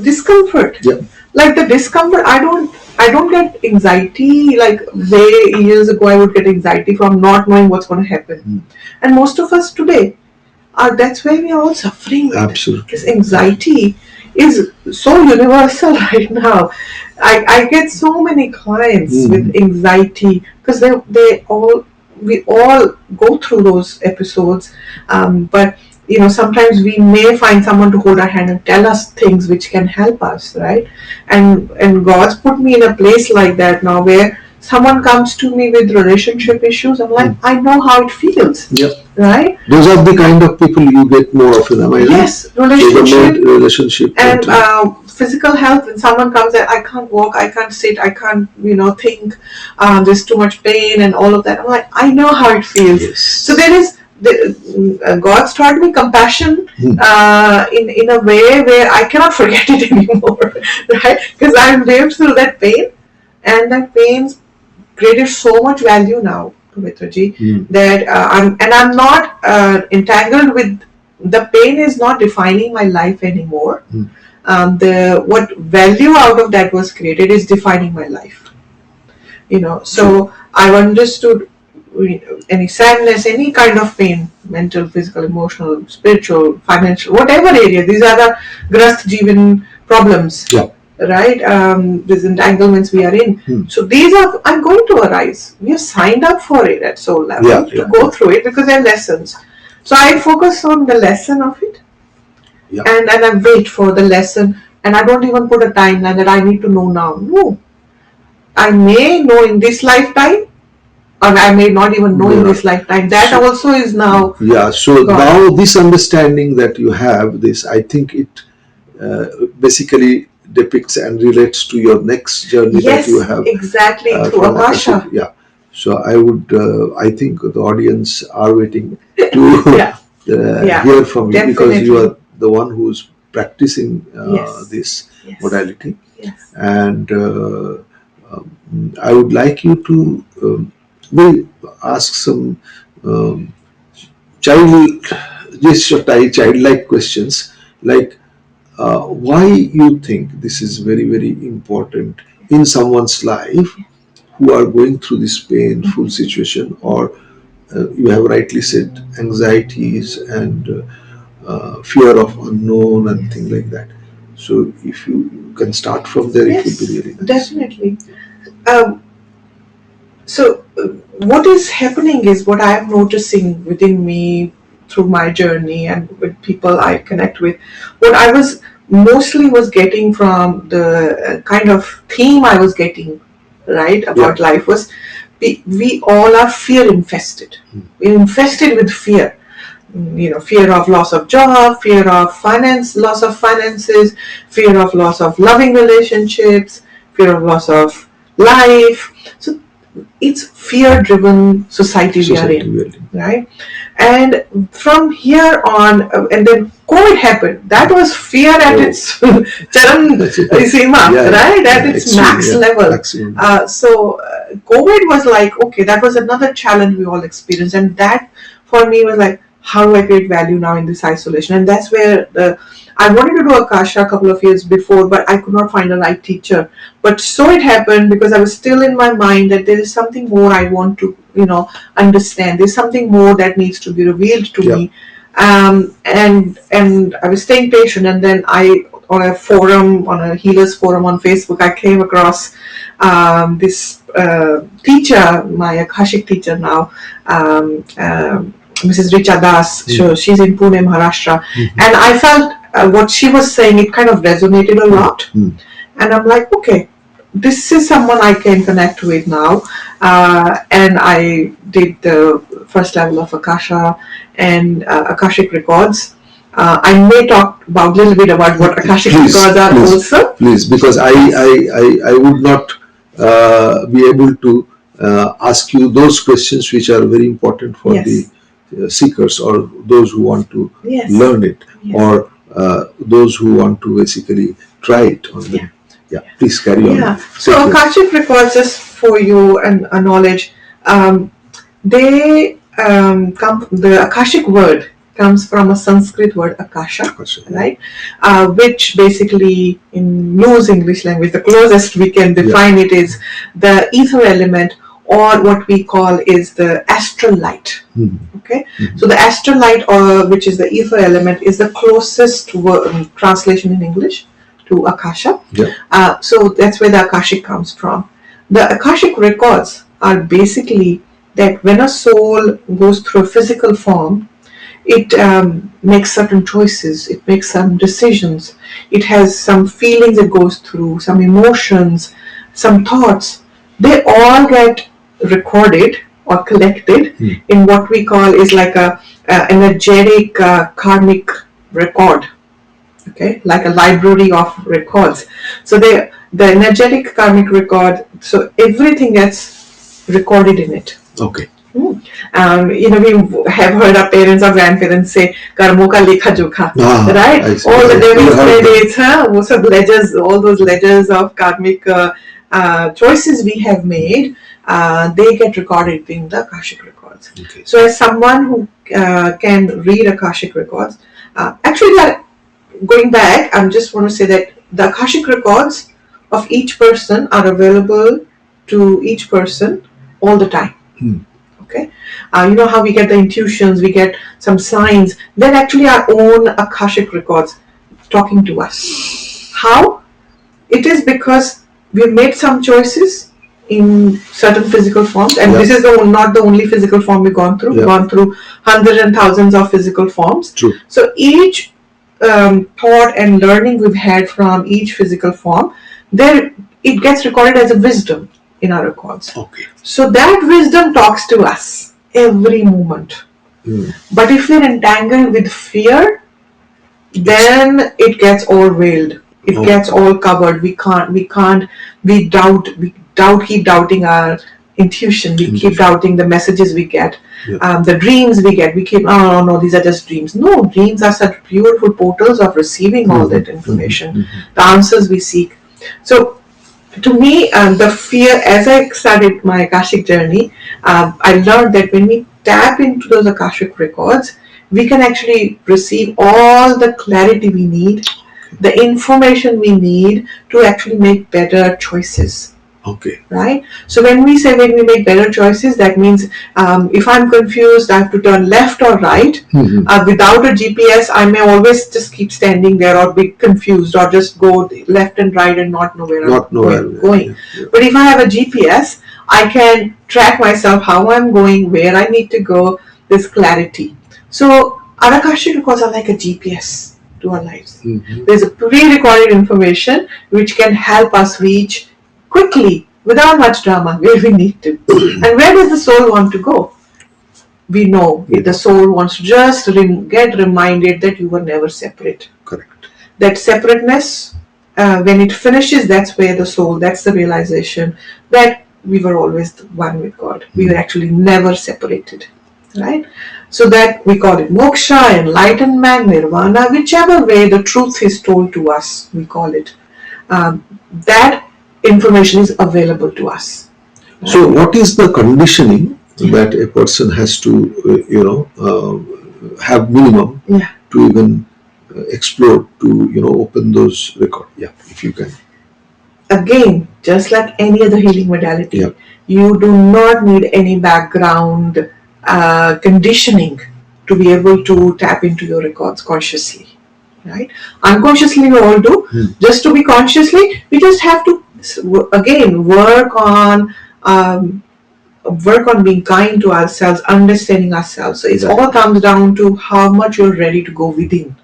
discomfort. Yeah. Like the discomfort, I don't get anxiety. Like years ago, I would get anxiety from not knowing what's going to happen. And most of us today, that's why we are all suffering with. Absolutely. Because anxiety is so universal right now. I get so many clients with anxiety because we all go through those episodes, but sometimes we may find someone to hold our hand and tell us things which can help us, right? And God's put me in a place like that now where someone comes to me with relationship issues. I'm like, I know how it feels. Yep. Right? Those are the kind of people you get more often, am I right? Yes, relationship and physical health. When someone comes and I can't walk, I can't sit, I can't think, there's too much pain and all of that. I'm like, I know how it feels. Yes. So there is God's taught me compassion in a way where I cannot forget it anymore, right? Because I've lived through that pain, and that pain's created so much value now, Pavitraji, that I'm not entangled with the pain. Is not defining my life anymore. What value out of that was created is defining my life. So I've understood any sadness, any kind of pain, mental, physical, emotional, spiritual, financial, whatever area. These are the Grasth Jeevan problems. Yeah. Right? These entanglements we are in. So these are going to arise. We have signed up for it at soul level to go through it because they're lessons. So I focus on the lesson of it. Yeah. And I wait for the lesson, and I don't even put a timeline that I need to know now. No. I may know in this lifetime, or I may not even know in this lifetime. That also is now. Yeah, so now this understanding that you have, I think it basically depicts and relates to your next journey that you have. Exactly, through Akasha. Yeah. So I would, I think the audience are waiting to hear from you, because you are the one who's practicing this modality. Yes. And I would like you to ask some childlike questions, like why you think this is very, very important in someone's life who are going through this painful situation, or you have rightly said, anxieties and fear of unknown and things like that. So if you can start from there, it will be really nice. Definitely. So what is happening is, what I am noticing within me through my journey and with people I connect with, what I was mostly getting from the kind of theme I was getting, right, about life was, we all are fear infested. We're infested with fear. Fear of loss of job, fear of loss of finances, fear of loss of loving relationships, fear of loss of life. So it's fear-driven society we are in, right? And from here on, and then COVID happened. That was fear at its charam seema, right? At its max level. So COVID was like, okay, that was another challenge we all experienced, and that for me was like, how do I create value now in this isolation? And that's where I wanted to do Akasha a couple of years before, but I could not find a right teacher. But so it happened, because I was still in my mind that there is something more I want to, understand. There's something more that needs to be revealed to me. And I was staying patient, and then on a forum, on a healers forum on Facebook, I came across this teacher, my Akashic teacher now, Mrs. Richa Das. So she's in Pune, Maharashtra, and I felt what she was saying, it kind of resonated a lot, and I'm like, okay, this is someone I can connect with now. And I did the first level of Akasha and Akashic records. I may talk about a little bit about what Akashic records are also. Please, because I would not be able to ask you those questions which are very important for the seekers or those who want to learn it, or those who want to basically try it on them. Yeah, please carry on. Yeah. So Akashic records, just for you and knowledge, they come. The Akashic word comes from a Sanskrit word Akasha, right? Which basically, in loose English language, the closest we can define it is the ether element, or what we call is the astral light. Okay, so the astral light, or which is the ether element, is the closest translation in English to Akasha. So that's where the Akashic comes from. The Akashic records are basically that when a soul goes through a physical form, it makes certain choices, it makes some decisions, it has some feelings it goes through, some emotions, some thoughts. They all get recorded or collected in what we call is like a energetic karmic record. Okay, like a library of records. So the energetic karmic record, so everything gets recorded in it. Okay. We have heard our parents or grandparents say "Karmo ka lekha jokha," right? All the devil's credits, ledgers, all those ledgers of karmic choices we have made, they get recorded in the Akashic records. Okay. So, as someone who can read Akashic records, actually, going back, I just want to say that the Akashic records of each person are available to each person all the time. Okay, you know how we get the intuitions, we get some signs. They're actually our own Akashic records talking to us. How? It is because we've made some choices in certain physical forms, and this is not the only physical form we've gone through. We've gone through hundreds and thousands of physical forms. True. So each thought and learning we've had from each physical form, it gets recorded as a wisdom in our records. Okay. So that wisdom talks to us every moment. But if we're entangled with fear, then it gets all veiled. It gets all covered. We keep doubting our intuition. We keep doubting the messages we get, the dreams we get. We keep, oh no, these are just dreams. No, dreams are such beautiful portals of receiving all that information, the answers we seek. So, to me, the fear, as I started my Akashic journey, I learned that when we tap into those Akashic records, we can actually receive all the clarity we need, the information we need to actually make better choices. Okay. Right? So when we make better choices, that means if I'm confused, I have to turn left or right. Without a GPS, I may always just keep standing there or be confused or just go left and right and not know where I'm going. But if I have a GPS, I can track myself, how I'm going, where I need to go. There's clarity. So our Akashic records are like a GPS to our lives. There's a pre-recorded information which can help us reach quickly, without much drama, where we need to. And where does the soul want to go? We know the soul wants to just get reminded that you were never separate. Correct. That separateness, when it finishes, that's where that's the realization that we were always one with God. We were actually never separated. Right? So that we call it moksha, enlightenment, nirvana, whichever way the truth is told to us, we call it. That information is available to us. Right? So what is the conditioning that a person has to, have minimum to even explore, to, open those records? Yeah, if you can. Again, just like any other healing modality, you do not need any background conditioning to be able to tap into your records consciously, right? Unconsciously we all do. Just to be consciously, we just have to again work on being kind to ourselves, understanding ourselves. So it all comes down to how much you're ready to go within.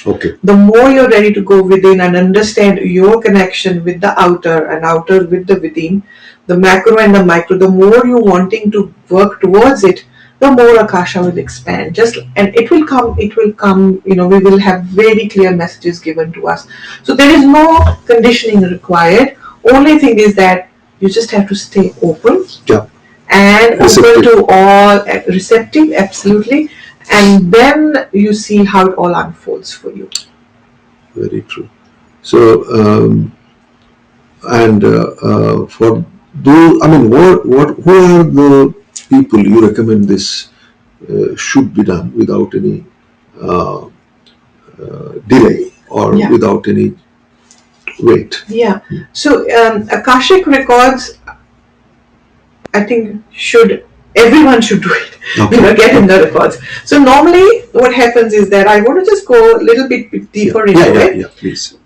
Okay. The more you're ready to go within and understand your connection with the outer and outer with the within, the macro and the micro, the more you're wanting to work towards it, the more Akasha will expand. And it will come, we will have very clear messages given to us. So there is no conditioning required. Only thing is that you just have to stay open. Yeah. And open to all, receptive, absolutely. And then you see how it all unfolds for you. Very true. So, for those, who are the people you recommend this should be done without any delay or without any wait? Yeah. So, Akashic records, I think everyone should do it. Okay. Get in the records. So normally what happens is that I want to just go a little bit deeper into it. Yeah, please.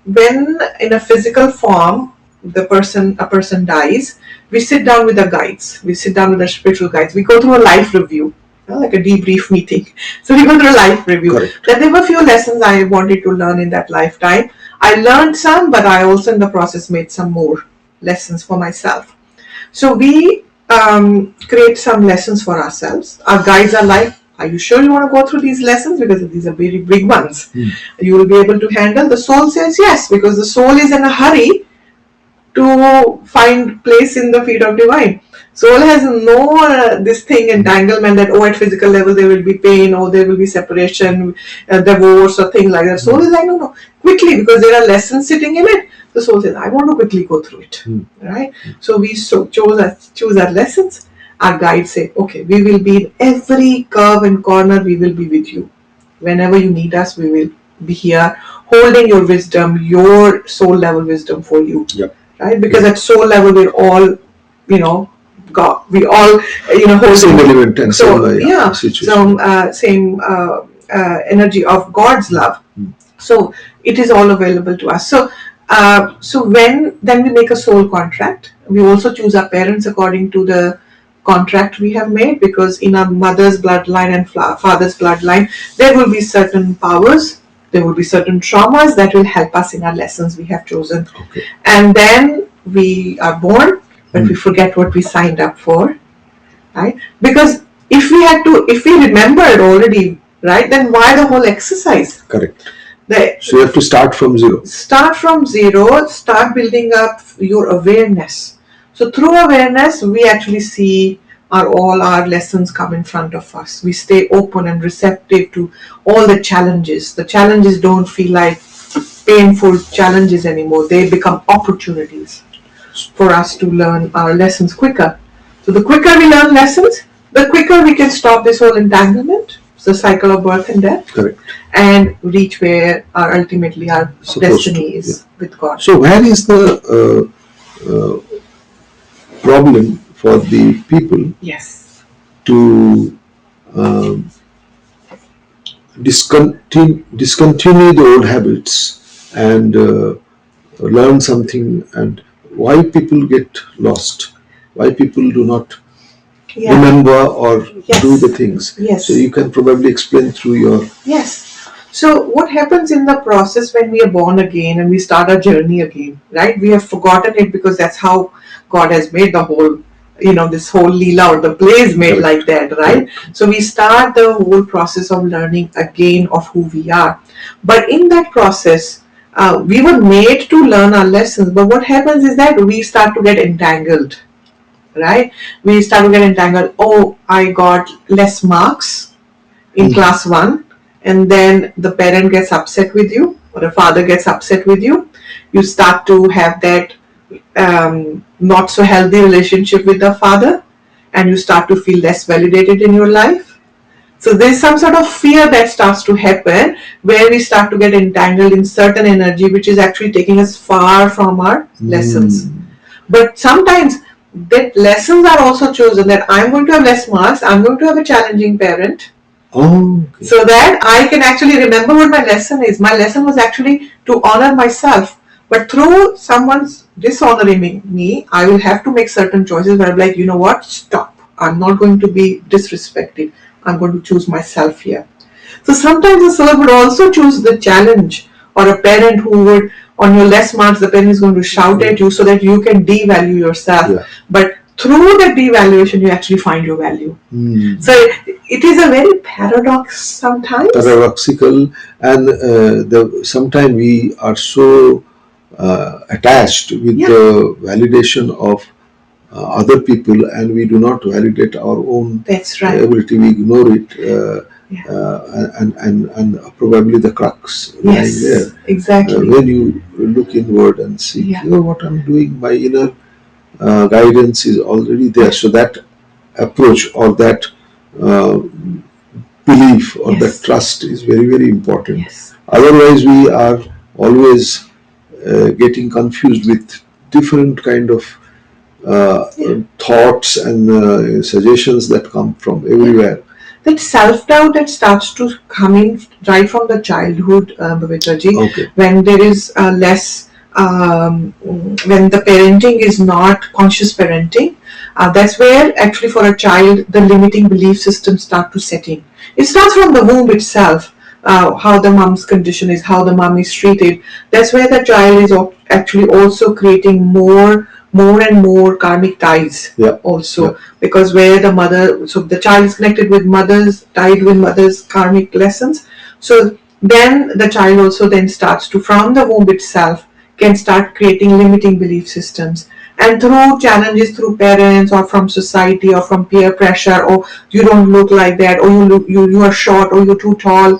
When in a physical form a person dies, we sit down with the guides. We sit down with the spiritual guides. We go through a life review, like a debrief meeting. So we go through a life review. Correct. Then there were a few lessons I wanted to learn in that lifetime. I learned some, but I also in the process made some more lessons for myself. So we create some lessons for ourselves. Our guides are like, are you sure you want to go through these lessons? Because these are very big ones. You will be able to handle. The soul says yes, because the soul is in a hurry to find place in the feet of divine. Soul has no this thing entanglement that at physical level there will be pain or there will be separation, divorce or thing like that. Soul is like no, quickly, because there are lessons sitting in it. The soul says, I want to quickly go through it, right? So we choose our lessons. Our guides say, okay, we will be in every curve and corner. We will be with you. Whenever you need us, we will be here, holding your wisdom, your soul level wisdom for you, right? Because at soul level, we're all, God. We all, hold same element and same energy of God's love. So it is all available to us. So then we make a soul contract. We also choose our parents according to the contract we have made, because in our mother's bloodline and father's bloodline, there will be certain powers, there will be certain traumas that will help us in our lessons we have chosen. Okay. And then we are born, but we forget what we signed up for, right? Because if we remember it already, right, then why the whole exercise? Correct. So you have to start from zero. Start building up your awareness. So through awareness, we actually see all our lessons come in front of us. We stay open and receptive to all the challenges. The challenges don't feel like painful challenges anymore. They become opportunities for us to learn our lessons quicker. So the quicker we learn lessons, the quicker we can stop this whole entanglement, the cycle of birth and death. Correct. And reach where ultimately our destiny is with God. So where is the problem for the people to discontinue the old habits and learn something, and why people get lost, why people do not remember or do the things? So you can probably explain through your... So what happens in the process when we are born again and we start our journey again, right? We have forgotten it because that's how God has made the whole, this whole Leela or the play is made like that, right? So we start the whole process of learning again of who we are. But in that process, we were made to learn our lessons. But what happens is that we start to get entangled, right? We start to get entangled. Oh, I got less marks in class 1. And then the parent gets upset with you, or the father gets upset with you. You start to have that not so healthy relationship with the father, and you start to feel less validated in your life. So there's some sort of fear that starts to happen, where we start to get entangled in certain energy, which is actually taking us far from our lessons. But sometimes that lessons are also chosen, that I'm going to have less marks, I'm going to have a challenging parent. Oh, okay. So that I can actually remember what my lesson is. My lesson was actually to honor myself. But through someone's dishonoring me, I will have to make certain choices where I'm like, you know what, stop. I'm not going to be disrespected. I'm going to choose myself here. So sometimes the soul would also choose the challenge, or a parent who would, on your less marks, the parent is going to shout at you so that you can devalue yourself. Yeah. But through that devaluation, you actually find your value. So it is a very paradox sometimes. Paradoxical, and sometimes we are so attached with the validation of other people, and we do not validate our own That's right. ability. We ignore it, and probably the crux lying there. Exactly. When you look inward and see, you know what I'm doing, my inner guidance is already there. So that approach, or that belief, or that trust is very, very important. Otherwise, we are always getting confused with different kind of thoughts and suggestions that come from everywhere. That self-doubt that starts to come in right from the childhood, Pavitrayog, when there is less, when the parenting is not conscious parenting, that's where actually for a child the limiting belief systems start to set in. It starts from the womb itself. How the mom's condition is, how the mom is treated. That's where the child is actually also creating more and more karmic ties also, because where the mother, so the child is connected with tied with mother's karmic lessons. So then the child also then starts to, from the womb itself, can start creating limiting belief systems. And through challenges, through parents or from society or from peer pressure, or you don't look like that, or you are short, or you're too tall,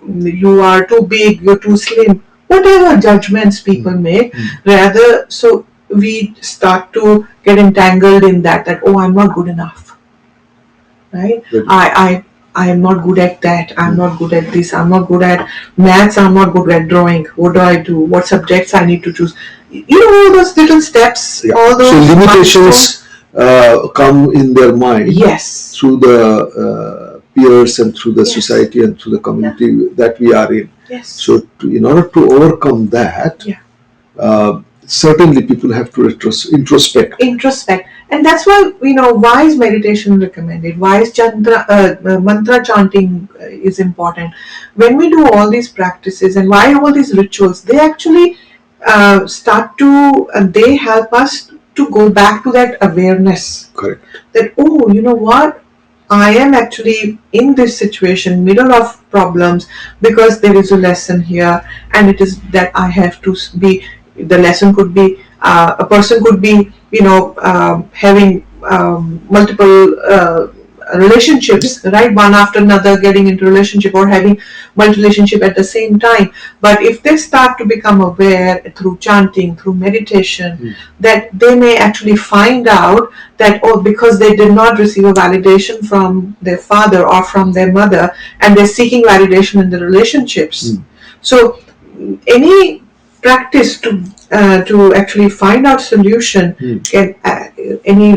you are too big, you're too slim, whatever judgments people make, rather, so we start to get entangled in that oh, I'm not good enough, right? I am not good at that, I'm not good at this, I'm not good at maths, I'm not good at drawing, what do I do, what subjects I need to choose, you know, all those little steps, all those so limitations come in their mind through the peers and through the society and through the community that we are in. So in order to overcome that, certainly people have to introspect, and that's why, you know, why is meditation recommended, why is mantra chanting is important. When we do all these practices and why all these rituals, they actually they help us to go back to that awareness. Correct. That, oh, you know what, I am actually in this situation, middle of problems, because there is a lesson here, and it is that I have to be. The lesson could be a person could be, you know, having multiple relationships, right, one after another, getting into relationship or having multiple relationship at the same time. But if they start to become aware through chanting, through meditation, that they may actually find out that, oh, because they did not receive a validation from their father or from their mother, and they're seeking validation in the relationships. So any practice to actually find out solution can any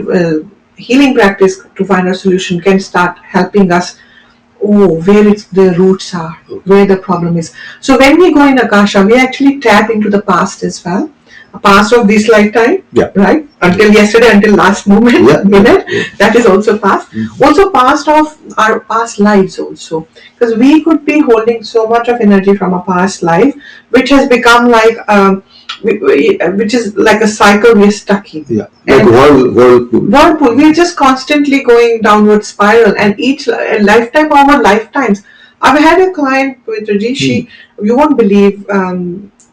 healing practice to find a solution can start helping us where the roots are, where the problem is. So when we go in Akasha, we actually tap into the past as well, a past of this lifetime, right, until yesterday, until last minute, that is also past. Also past of our past lives also, because we could be holding so much of energy from a past life, which has become like which is like a cycle we're stuck in. Like whirlpool. We're just constantly going downward spiral, and each lifetime over lifetimes. I've had a client with Riggie, you won't believe,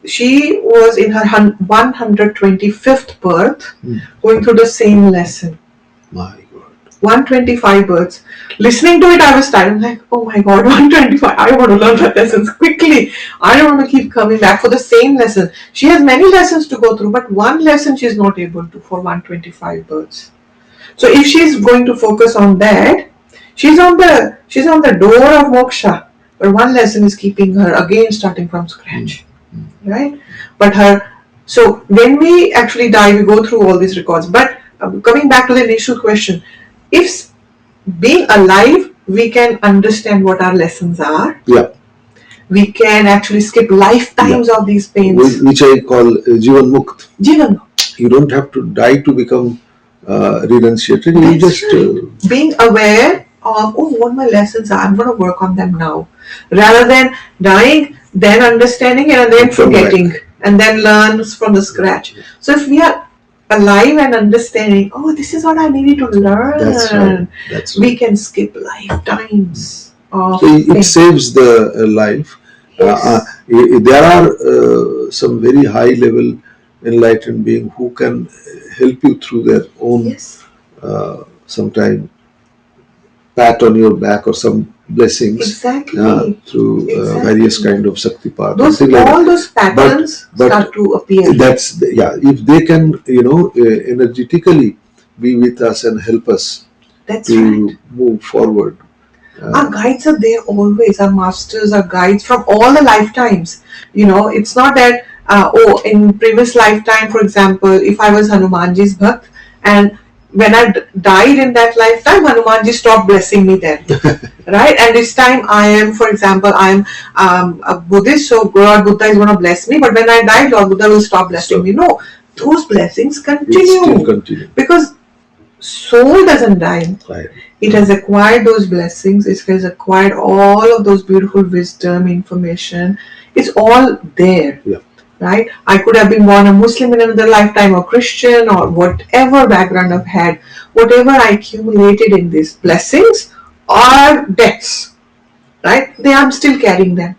she was in her 125th birth, going through the same lesson. My God. 125 births. Listening to it, I was tired. I'm like, oh my God, 125. I want to learn the lessons quickly. I don't want to keep coming back for the same lesson. She has many lessons to go through, but one lesson she's not able to for 125 births. So if she's going to focus on that, she's on the door of moksha, but one lesson is keeping her again starting from scratch, right? So when we actually die, we go through all these records. But coming back to the initial question, if being alive we can understand what our lessons are. Yeah. We can actually skip lifetimes of these pains. Which I call Jivan Mukt. Jivan. You don't have to die to become renunciated. You That's just right. Being aware of, oh, what my lessons are, I'm going to work on them now. Rather than dying, then understanding it, and then forgetting, and then learn from the scratch. So if we are alive and understanding, oh, this is what I needed to learn, That's right. That's right. we can skip lifetimes of it saves the life. Yes. There are some very high level enlightened beings who can help you through their own Yes. sometime pat on your back or some blessings. Exactly. Through Exactly. Various kind of Shaktipat. Those all those patterns start to appear. That's if they can energetically be with us and help us That's to right. move forward. Our guides are there always. Our masters are guides from all the lifetimes. It's not that in previous lifetime, for example, if I was Hanumanji's bhakt, and when I died in that lifetime, Hanumanji stopped blessing me then, right? And this time I am, for example, I am a Buddhist, so Lord Buddha is going to bless me. But when I die, Lord Buddha will stop blessing me. No, those blessings continue because soul doesn't die. Right. It has acquired those blessings. It has acquired all of those beautiful wisdom, information. It's all there. Yeah. Right? I could have been born a Muslim in another lifetime, or Christian, or whatever background I've had. Whatever I accumulated in these blessings are debts. Right? I'm still carrying them.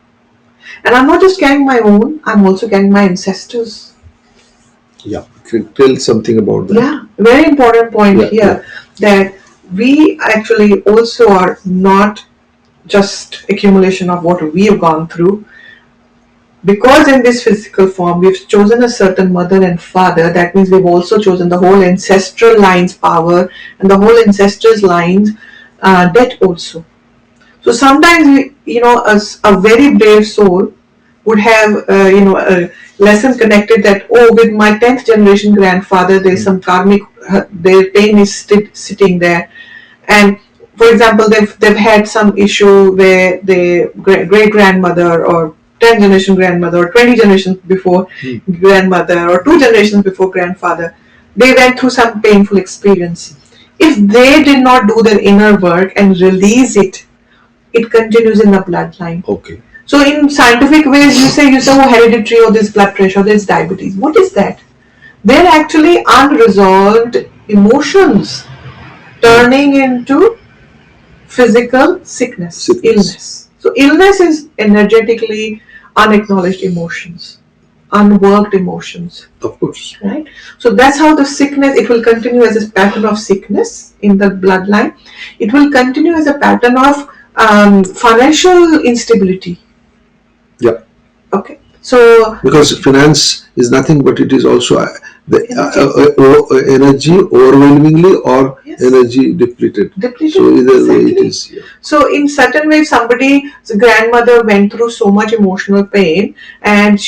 And I'm not just carrying my own, I'm also carrying my ancestors. Yeah. Can you tell something about that? Yeah. Very important point here that we actually also are not just accumulation of what we have gone through. Because in this physical form we've chosen a certain mother and father, that means we've also chosen the whole ancestral line's power and the whole ancestors line's debt also. So sometimes a very brave soul would have a lesson connected that, oh, with my 10th generation grandfather there's some karmic, their pain is sitting there. And for example, they've had some issue where their great grandmother or 10 generation grandmother or 20 generations before grandmother or 2 generations before grandfather, they went through some painful experience. If they did not do their inner work and release it, it continues in the bloodline. Okay. So in scientific ways, you say, oh, hereditary, or this blood pressure, there's diabetes. What is that? They're actually unresolved emotions turning into physical sickness. Illness. So illness is energetically unacknowledged emotions, unworked emotions. Of course. Right? So that's how the sickness, it will continue as a pattern of sickness in the bloodline. It will continue as a pattern of financial instability. Yeah. Okay. So because finance is nothing but it is also the energy overwhelmingly or energy depleted. So either way it is. Yeah. So in certain ways, somebody's grandmother went through so much emotional pain, and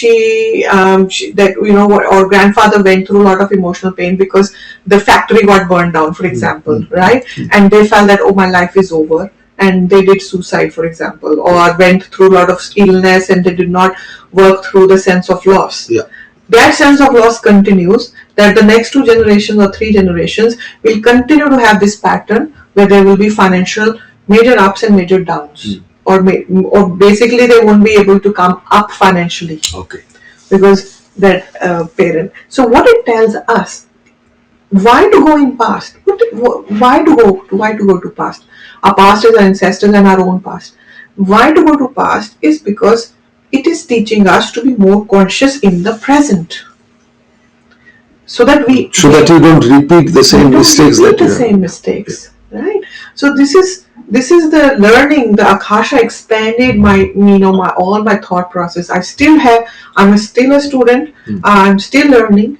or grandfather went through a lot of emotional pain because the factory got burned down, for example, right? And they felt that, oh, my life is over. And they did suicide, for example, or went through a lot of illness and they did not work through the sense of loss. Yeah. That sense of loss continues, that the next 2 generations or 3 generations will continue to have this pattern where there will be financial major ups and major downs. Or basically they won't be able to come up financially. Okay. Because that parent. So what it tells us, why to go in past? Why to go to past? Our past is our ancestors and our own past. Why to go to past is because it is teaching us to be more conscious in the present. So that you don't repeat the same mistakes mistakes, right? So this is the learning. The Akasha expanded all my thought process. I'm still a student. I'm still learning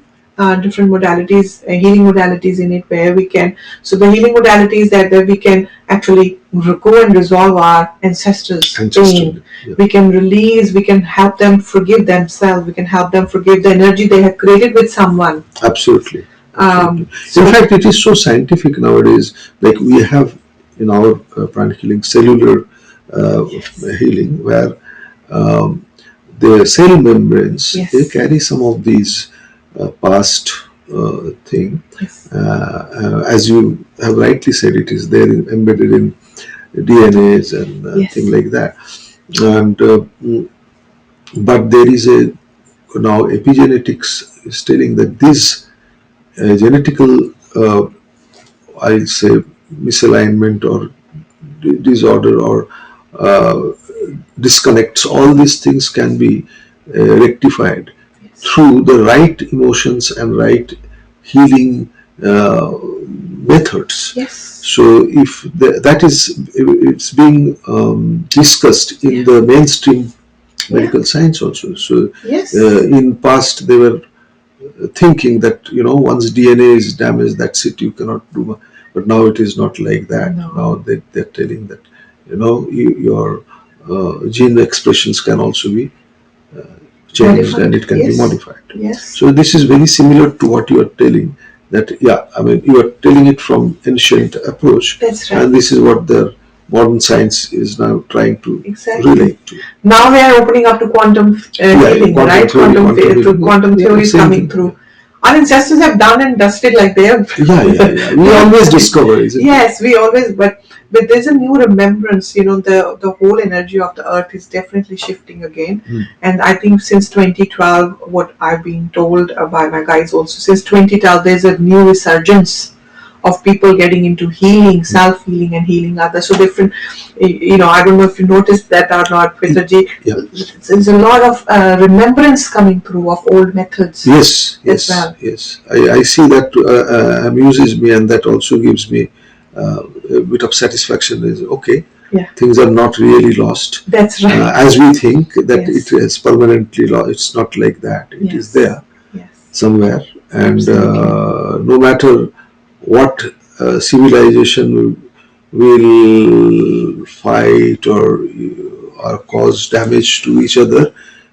different modalities, healing modalities in it, where we can. So the healing modalities that we can actually go and resolve our ancestors' pain. Yeah. We can release. We can help them forgive themselves. We can help them forgive the energy they have created with someone. Absolutely. In fact, it is so scientific nowadays. Like we have in our pranic healing, cellular Yes. healing, where um, the cell membranes, they Yes. carry some of these past thing. Yes. As you have rightly said, it is there embedded in DNAs and thing Yes. like that. And but there is a now epigenetics is telling that this genetical, I'll say, misalignment or disorder or uh, disconnects, all these things can be rectified Yes. through the right emotions and right healing methods. Yes. So if that is, it's being discussed in Yeah. the mainstream Yeah. medical science also. So Yes. in past they were thinking that once DNA is damaged, that's it, you cannot do much. But now it is not like that. Now No. they're telling that your gene expressions can also be changed and Modified. it can be Yes. modified. Yes. So this is very similar to what you are telling. That, yeah, I mean, you are telling it from ancient approach, That's and right. this is what the modern science is now trying to Exactly. relate to. Now we are opening up to quantum Yeah, healing, quantum right? theory, quantum To healing. quantum Yeah, theory is same coming thing. through. Our ancestors have done and dusted like they have. Yeah. We they have always done it. discover, isn't it? Yes, we always, but there's a new remembrance. The whole energy of the earth is definitely shifting again. Hmm. And I think since 2012, what I've been told by my guys also, since 2012, there's a new resurgence of people getting into healing, self healing, and healing others. So different, I don't know if you noticed that or not, Peterji. Yeah. There's a lot of remembrance coming through of old methods Yes, as yes, well. yes. I see that amuses me, and that also gives me a bit of satisfaction. Is okay. Yeah. Things are not really lost. That's right. As we think that Yes. it is permanently lost. It's not like that. It is Yes. there Yes. somewhere, and Absolutely. no matter what civilization will fight or cause damage to each other,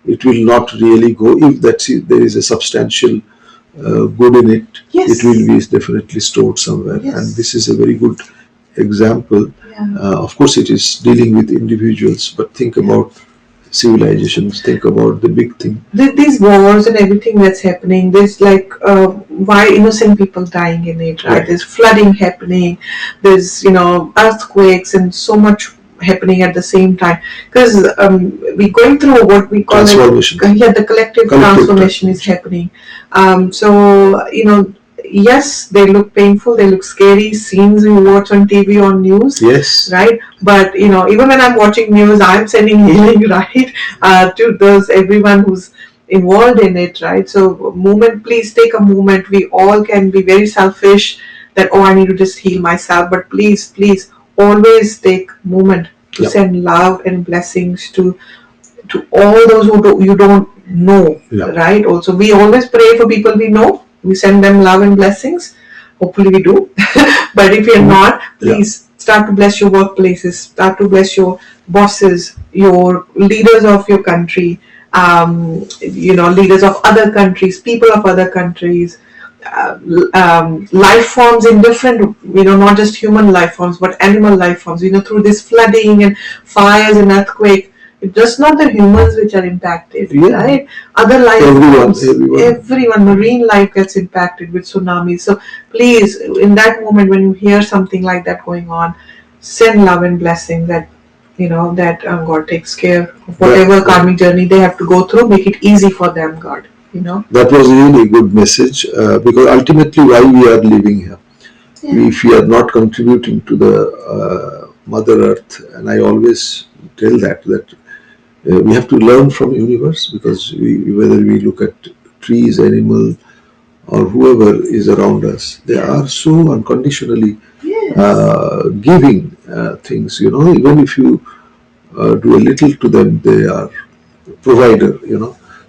it will not really go. If there is a substantial good in it, Yes. it will be definitely stored somewhere. Yes. And this is a very good example. Yeah. Of course, it is dealing with individuals, but think about civilizations, think about the big thing. These wars and everything that's happening, there's like why innocent people dying in it, right? Right. There's flooding happening, there's earthquakes and so much happening at the same time because we're going through what we call Transformation. the collective transformation is happening. So yes, they look painful, they look scary, scenes we watch on TV, on news. Yes. Right, but even when I'm watching news, I'm sending healing, right, to those everyone who's involved in it, right? So please take a moment. We all can be very selfish that, oh, I need to just heal myself, but please always take a moment to Yep. send love and blessings to all those you don't know. Yeah. Right, also we always pray for people we know, we send them love and blessings, hopefully we do. But if you're not, please start to bless your workplaces, start to bless your bosses, your leaders of your country, leaders of other countries, people of other countries, life forms in different, not just human life forms, but animal life forms, through this flooding and fires and earthquake. It's just not the humans which are impacted, right? Other life forms, everyone, marine life gets impacted with tsunamis. So please, in that moment when you hear something like that going on, send love and blessing that God takes care of whatever karmic journey they have to go through. Make it easy for them, God. That was a really good message because ultimately why we are living here. If we are not contributing to the Mother Earth, and I always tell that we have to learn from universe, because whether we look at trees, animal, or whoever is around us, they are so unconditionally giving things. Even if you do a little to them, they are provider.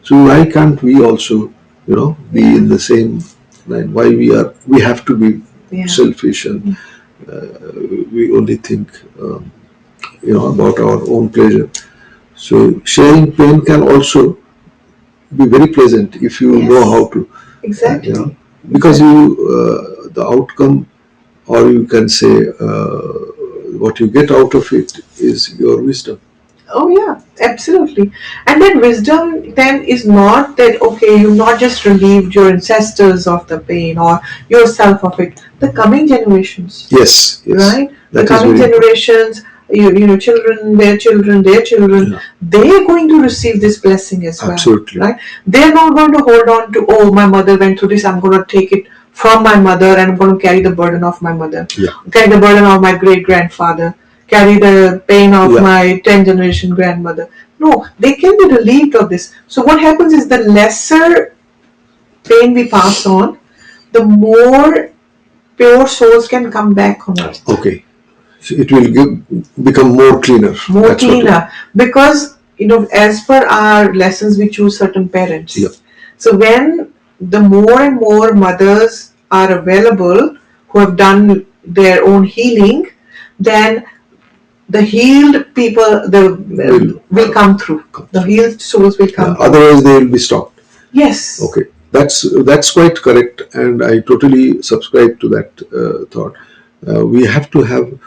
So why can't we also be in the same line? Why we have to be selfish and we only think about our own pleasure. So sharing pain can also be very pleasant if you know how to. Exactly. Because the outcome, or you can say what you get out of it is your wisdom. Oh yeah, absolutely. And that wisdom then is not that okay, you've not just relieved your ancestors of the pain or yourself of it. The coming generations, Yes, yes, right? The that is coming very important. generations, you know, children, their children, Yeah, they're going to receive this blessing as well, absolutely. right? They're not going to hold on to, oh, my mother went through this, I'm going to take it from my mother and I'm going to carry the burden of my mother, Yeah, carry the burden of my great grandfather, carry the pain of yeah, my 10 generation grandmother. No, they can be relieved of this. So, what happens is the lesser pain we pass on, the more pure souls can come back on earth. okay. So it will become more cleaner. More That's what. cleaner. Because, you know, as per our lessons, we choose certain Yeah, parents. So, when the more and more mothers are available who have done their own healing, then the healed people will come through. The healed souls will yeah. come through. Otherwise, they will be stopped. Yes. Okay, that's quite correct, and I totally subscribe to that thought. We have to have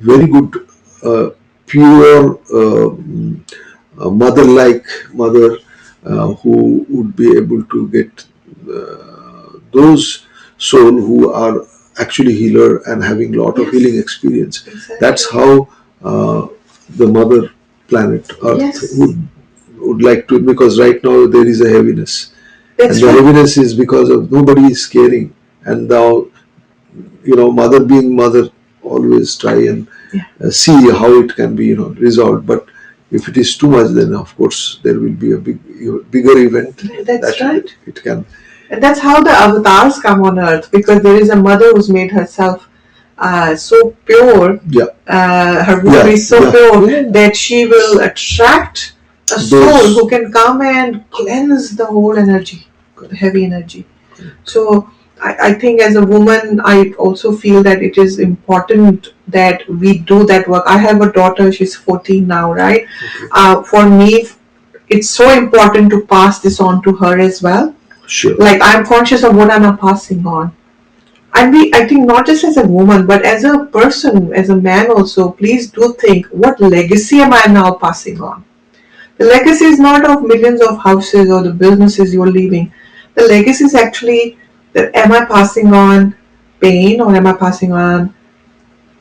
very good, pure, mother-like mother who would be able to get those soul who are actually healer and having lot of Yes. healing experience. Exactly. That's how the mother planet Earth Yes. would like to, because right now there is a heaviness, and That's the right. heaviness is because of nobody is caring, and now mother being mother always try and Yeah. see how it can be resolved. But if it is too much, then of course there will be a bigger event That's that right. it can. And that's how the avatars come on earth because there is a mother who's made herself so pure. Yeah, Her womb yeah, is so yeah. pure that she will attract a soul Those- who can come and cleanse the whole energy, the heavy energy. So I think as a woman, I also feel that it is important that we do that work. I have a daughter; she's 14 now, right? Okay. For me, it's so important to pass this on to her as well. Sure. Like I'm conscious of what I'm passing on. And I think not just as a woman, but as a person, as a man also, please do think what legacy am I now passing on? The legacy is not of millions of houses or the businesses you're leaving. The legacy is actually that am I passing on pain or am I passing on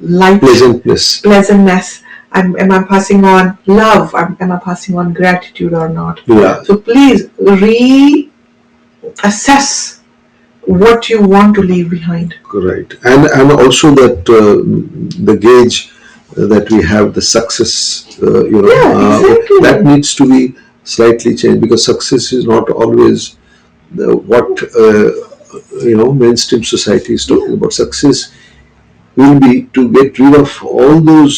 light, pleasantness? Am I passing on love? Am I passing on gratitude or not? Yeah. So please reassess what you want to leave behind. Right, and also that the gauge that we have, the success, Exactly. that needs to be slightly changed, because success is not always what mainstream society is talking about. Success will be to get rid of all those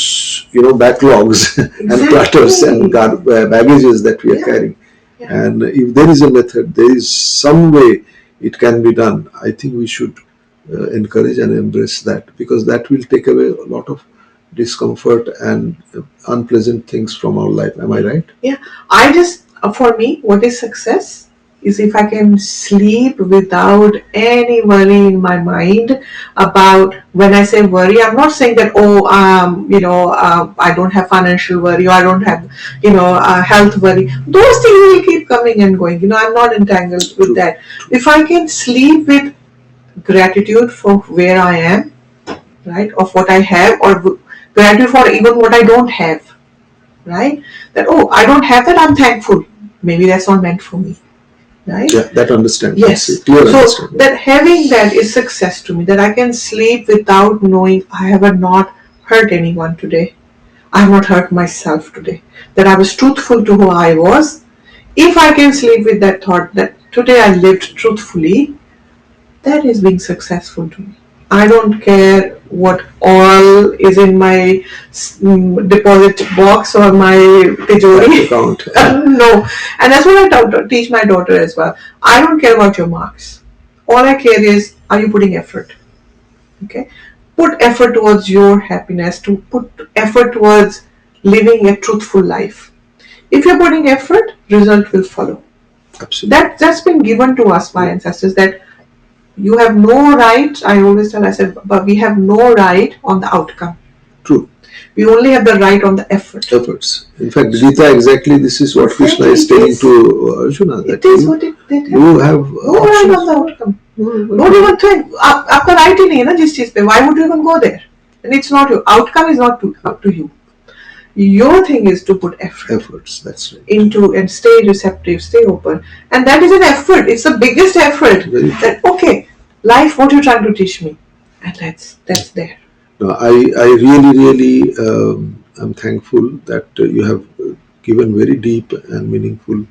backlogs and clutters and baggages that we are carrying. And if there is a method, there is some way it can be done, I think we should encourage and embrace that, because that will take away a lot of discomfort and unpleasant things from our life. Am I right? Yeah, for me, what is success is if I can sleep without any worry in my mind about. When I say worry, I'm not saying that I don't have financial worry or I don't have health worry. Those things will keep coming and going. I'm not entangled with that. If I can sleep with gratitude for where I am, right, of what I have, or gratitude for even what I don't have, right? That I don't have that, I'm thankful. Maybe that's not meant for me, right? Yeah, that understanding. Yes. Clear So understanding. that having that is success to me. That I can sleep without knowing I have not hurt anyone today. I have not hurt myself today. That I was truthful to who I was. If I can sleep with that thought that today I lived truthfully, that is being successful to me. I don't care what all is in my deposit box or my tijori account. No, and that's what I teach my daughter as well. I don't care about your marks. All I care is, are you putting effort? Okay, put effort towards your happiness. To put effort towards living a truthful life. If you're putting effort, result will follow. Absolutely. That's been given to us by ancestors. That you have no right. I always tell. I said, but we have no right on the outcome. True. We only have the right on the effort. Efforts. In fact, Gita, exactly this is what Krishna is telling to Arjuna. That It is what it you have no right on the outcome. Don't even think. आपका right ही नहीं है ना जिस चीज पे. Why would you even go there? And it's not your outcome is not up to you. Your thing is to put effort. Efforts. That's right. Into and stay receptive, stay open, and that is an effort. It's the biggest effort. That okay, life, what you're trying to teach me, and that's there. No, I really am thankful that you have given very deep and meaningful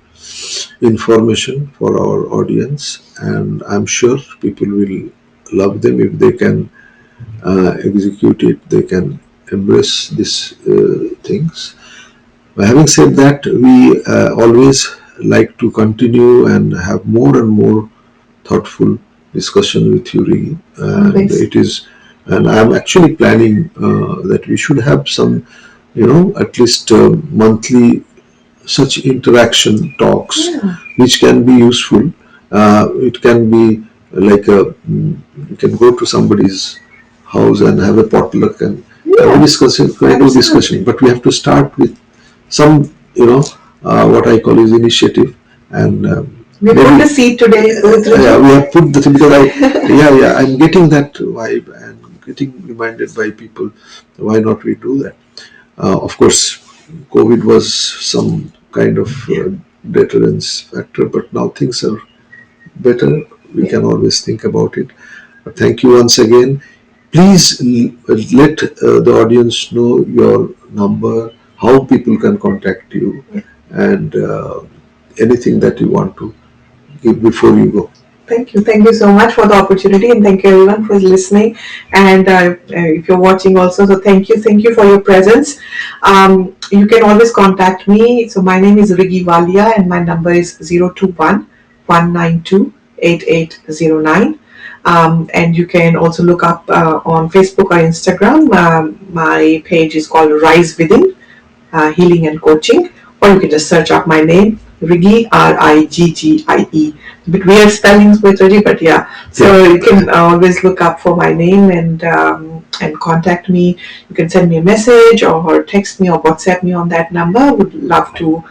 information for our audience, and I'm sure people will love them if they can execute it, they can embrace these things. But having said that, we always like to continue and have more and more thoughtful discussion with you, Riggie. And it is, and I'm actually planning that we should have some, at least monthly such interaction talks, which can be useful. It can be like you can go to somebody's house and have a potluck and have a discussion. But we have to start with some, what I call is initiative. And we put the seed today. Yeah, we have put the because I'm getting that vibe and getting reminded by people. Why not we do that? Of course, COVID was some kind of deterrence factor, but now things are better. We can always think about it. But thank you once again. Please let the audience know your number, how people can contact you, and anything that you want to give before you go. Thank you so much for the opportunity, and thank you everyone for listening. And if you're watching also, so thank you for your presence. You can always contact me. So my name is Riggie Walia, and my number is 021-192-8809. And you can also look up on Facebook or Instagram. My page is called Rise Within Healing and Coaching, or you can just search up my name, Riggie, Riggie. A bit weird spellings with Riggie, but yeah. So you can always look up for my name and contact me. You can send me a message or text me or WhatsApp me on that number. Would love to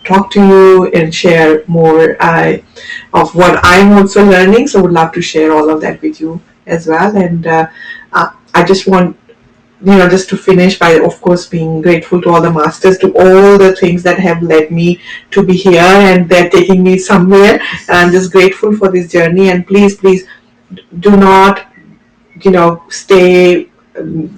talk to you and share more of what I'm also learning. So would love to share all of that with you as well. And I just want, just to finish by, of course, being grateful to all the masters, to all the things that have led me to be here, and they're taking me somewhere. And I'm just grateful for this journey. And please do not, stay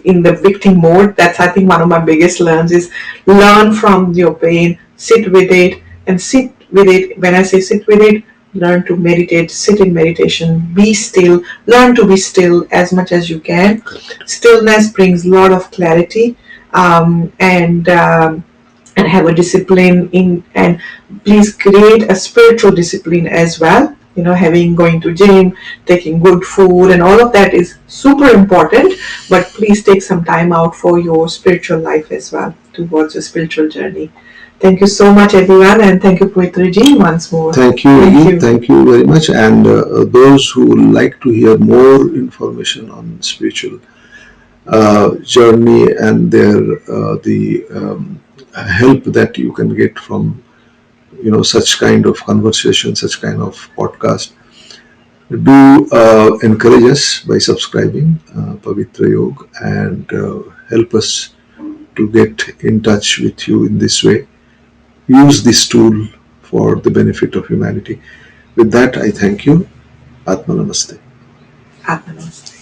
in the victim mode. That's, I think, one of my biggest learns is learn from your pain, sit with it, and sit with it. When I say sit with it, learn to meditate, sit in meditation, be still, learn to be still as much as you can. Stillness brings a lot of clarity, and have a discipline and please create a spiritual discipline as well. Going to gym, taking good food, and all of that is super important, but please take some time out for your spiritual life as well, towards your spiritual journey. Thank you so much, everyone, and thank you, Pavitrayog, once more. Thank you, Riggie. Thank you very much. And those who would like to hear more information on spiritual journey and the help that you can get from such kind of conversation, such kind of podcast, do encourage us by subscribing Pavitrayog and help us to get in touch with you in this way. Use this tool for the benefit of humanity. With that, I thank you. Atma Namaste. Atma Namaste.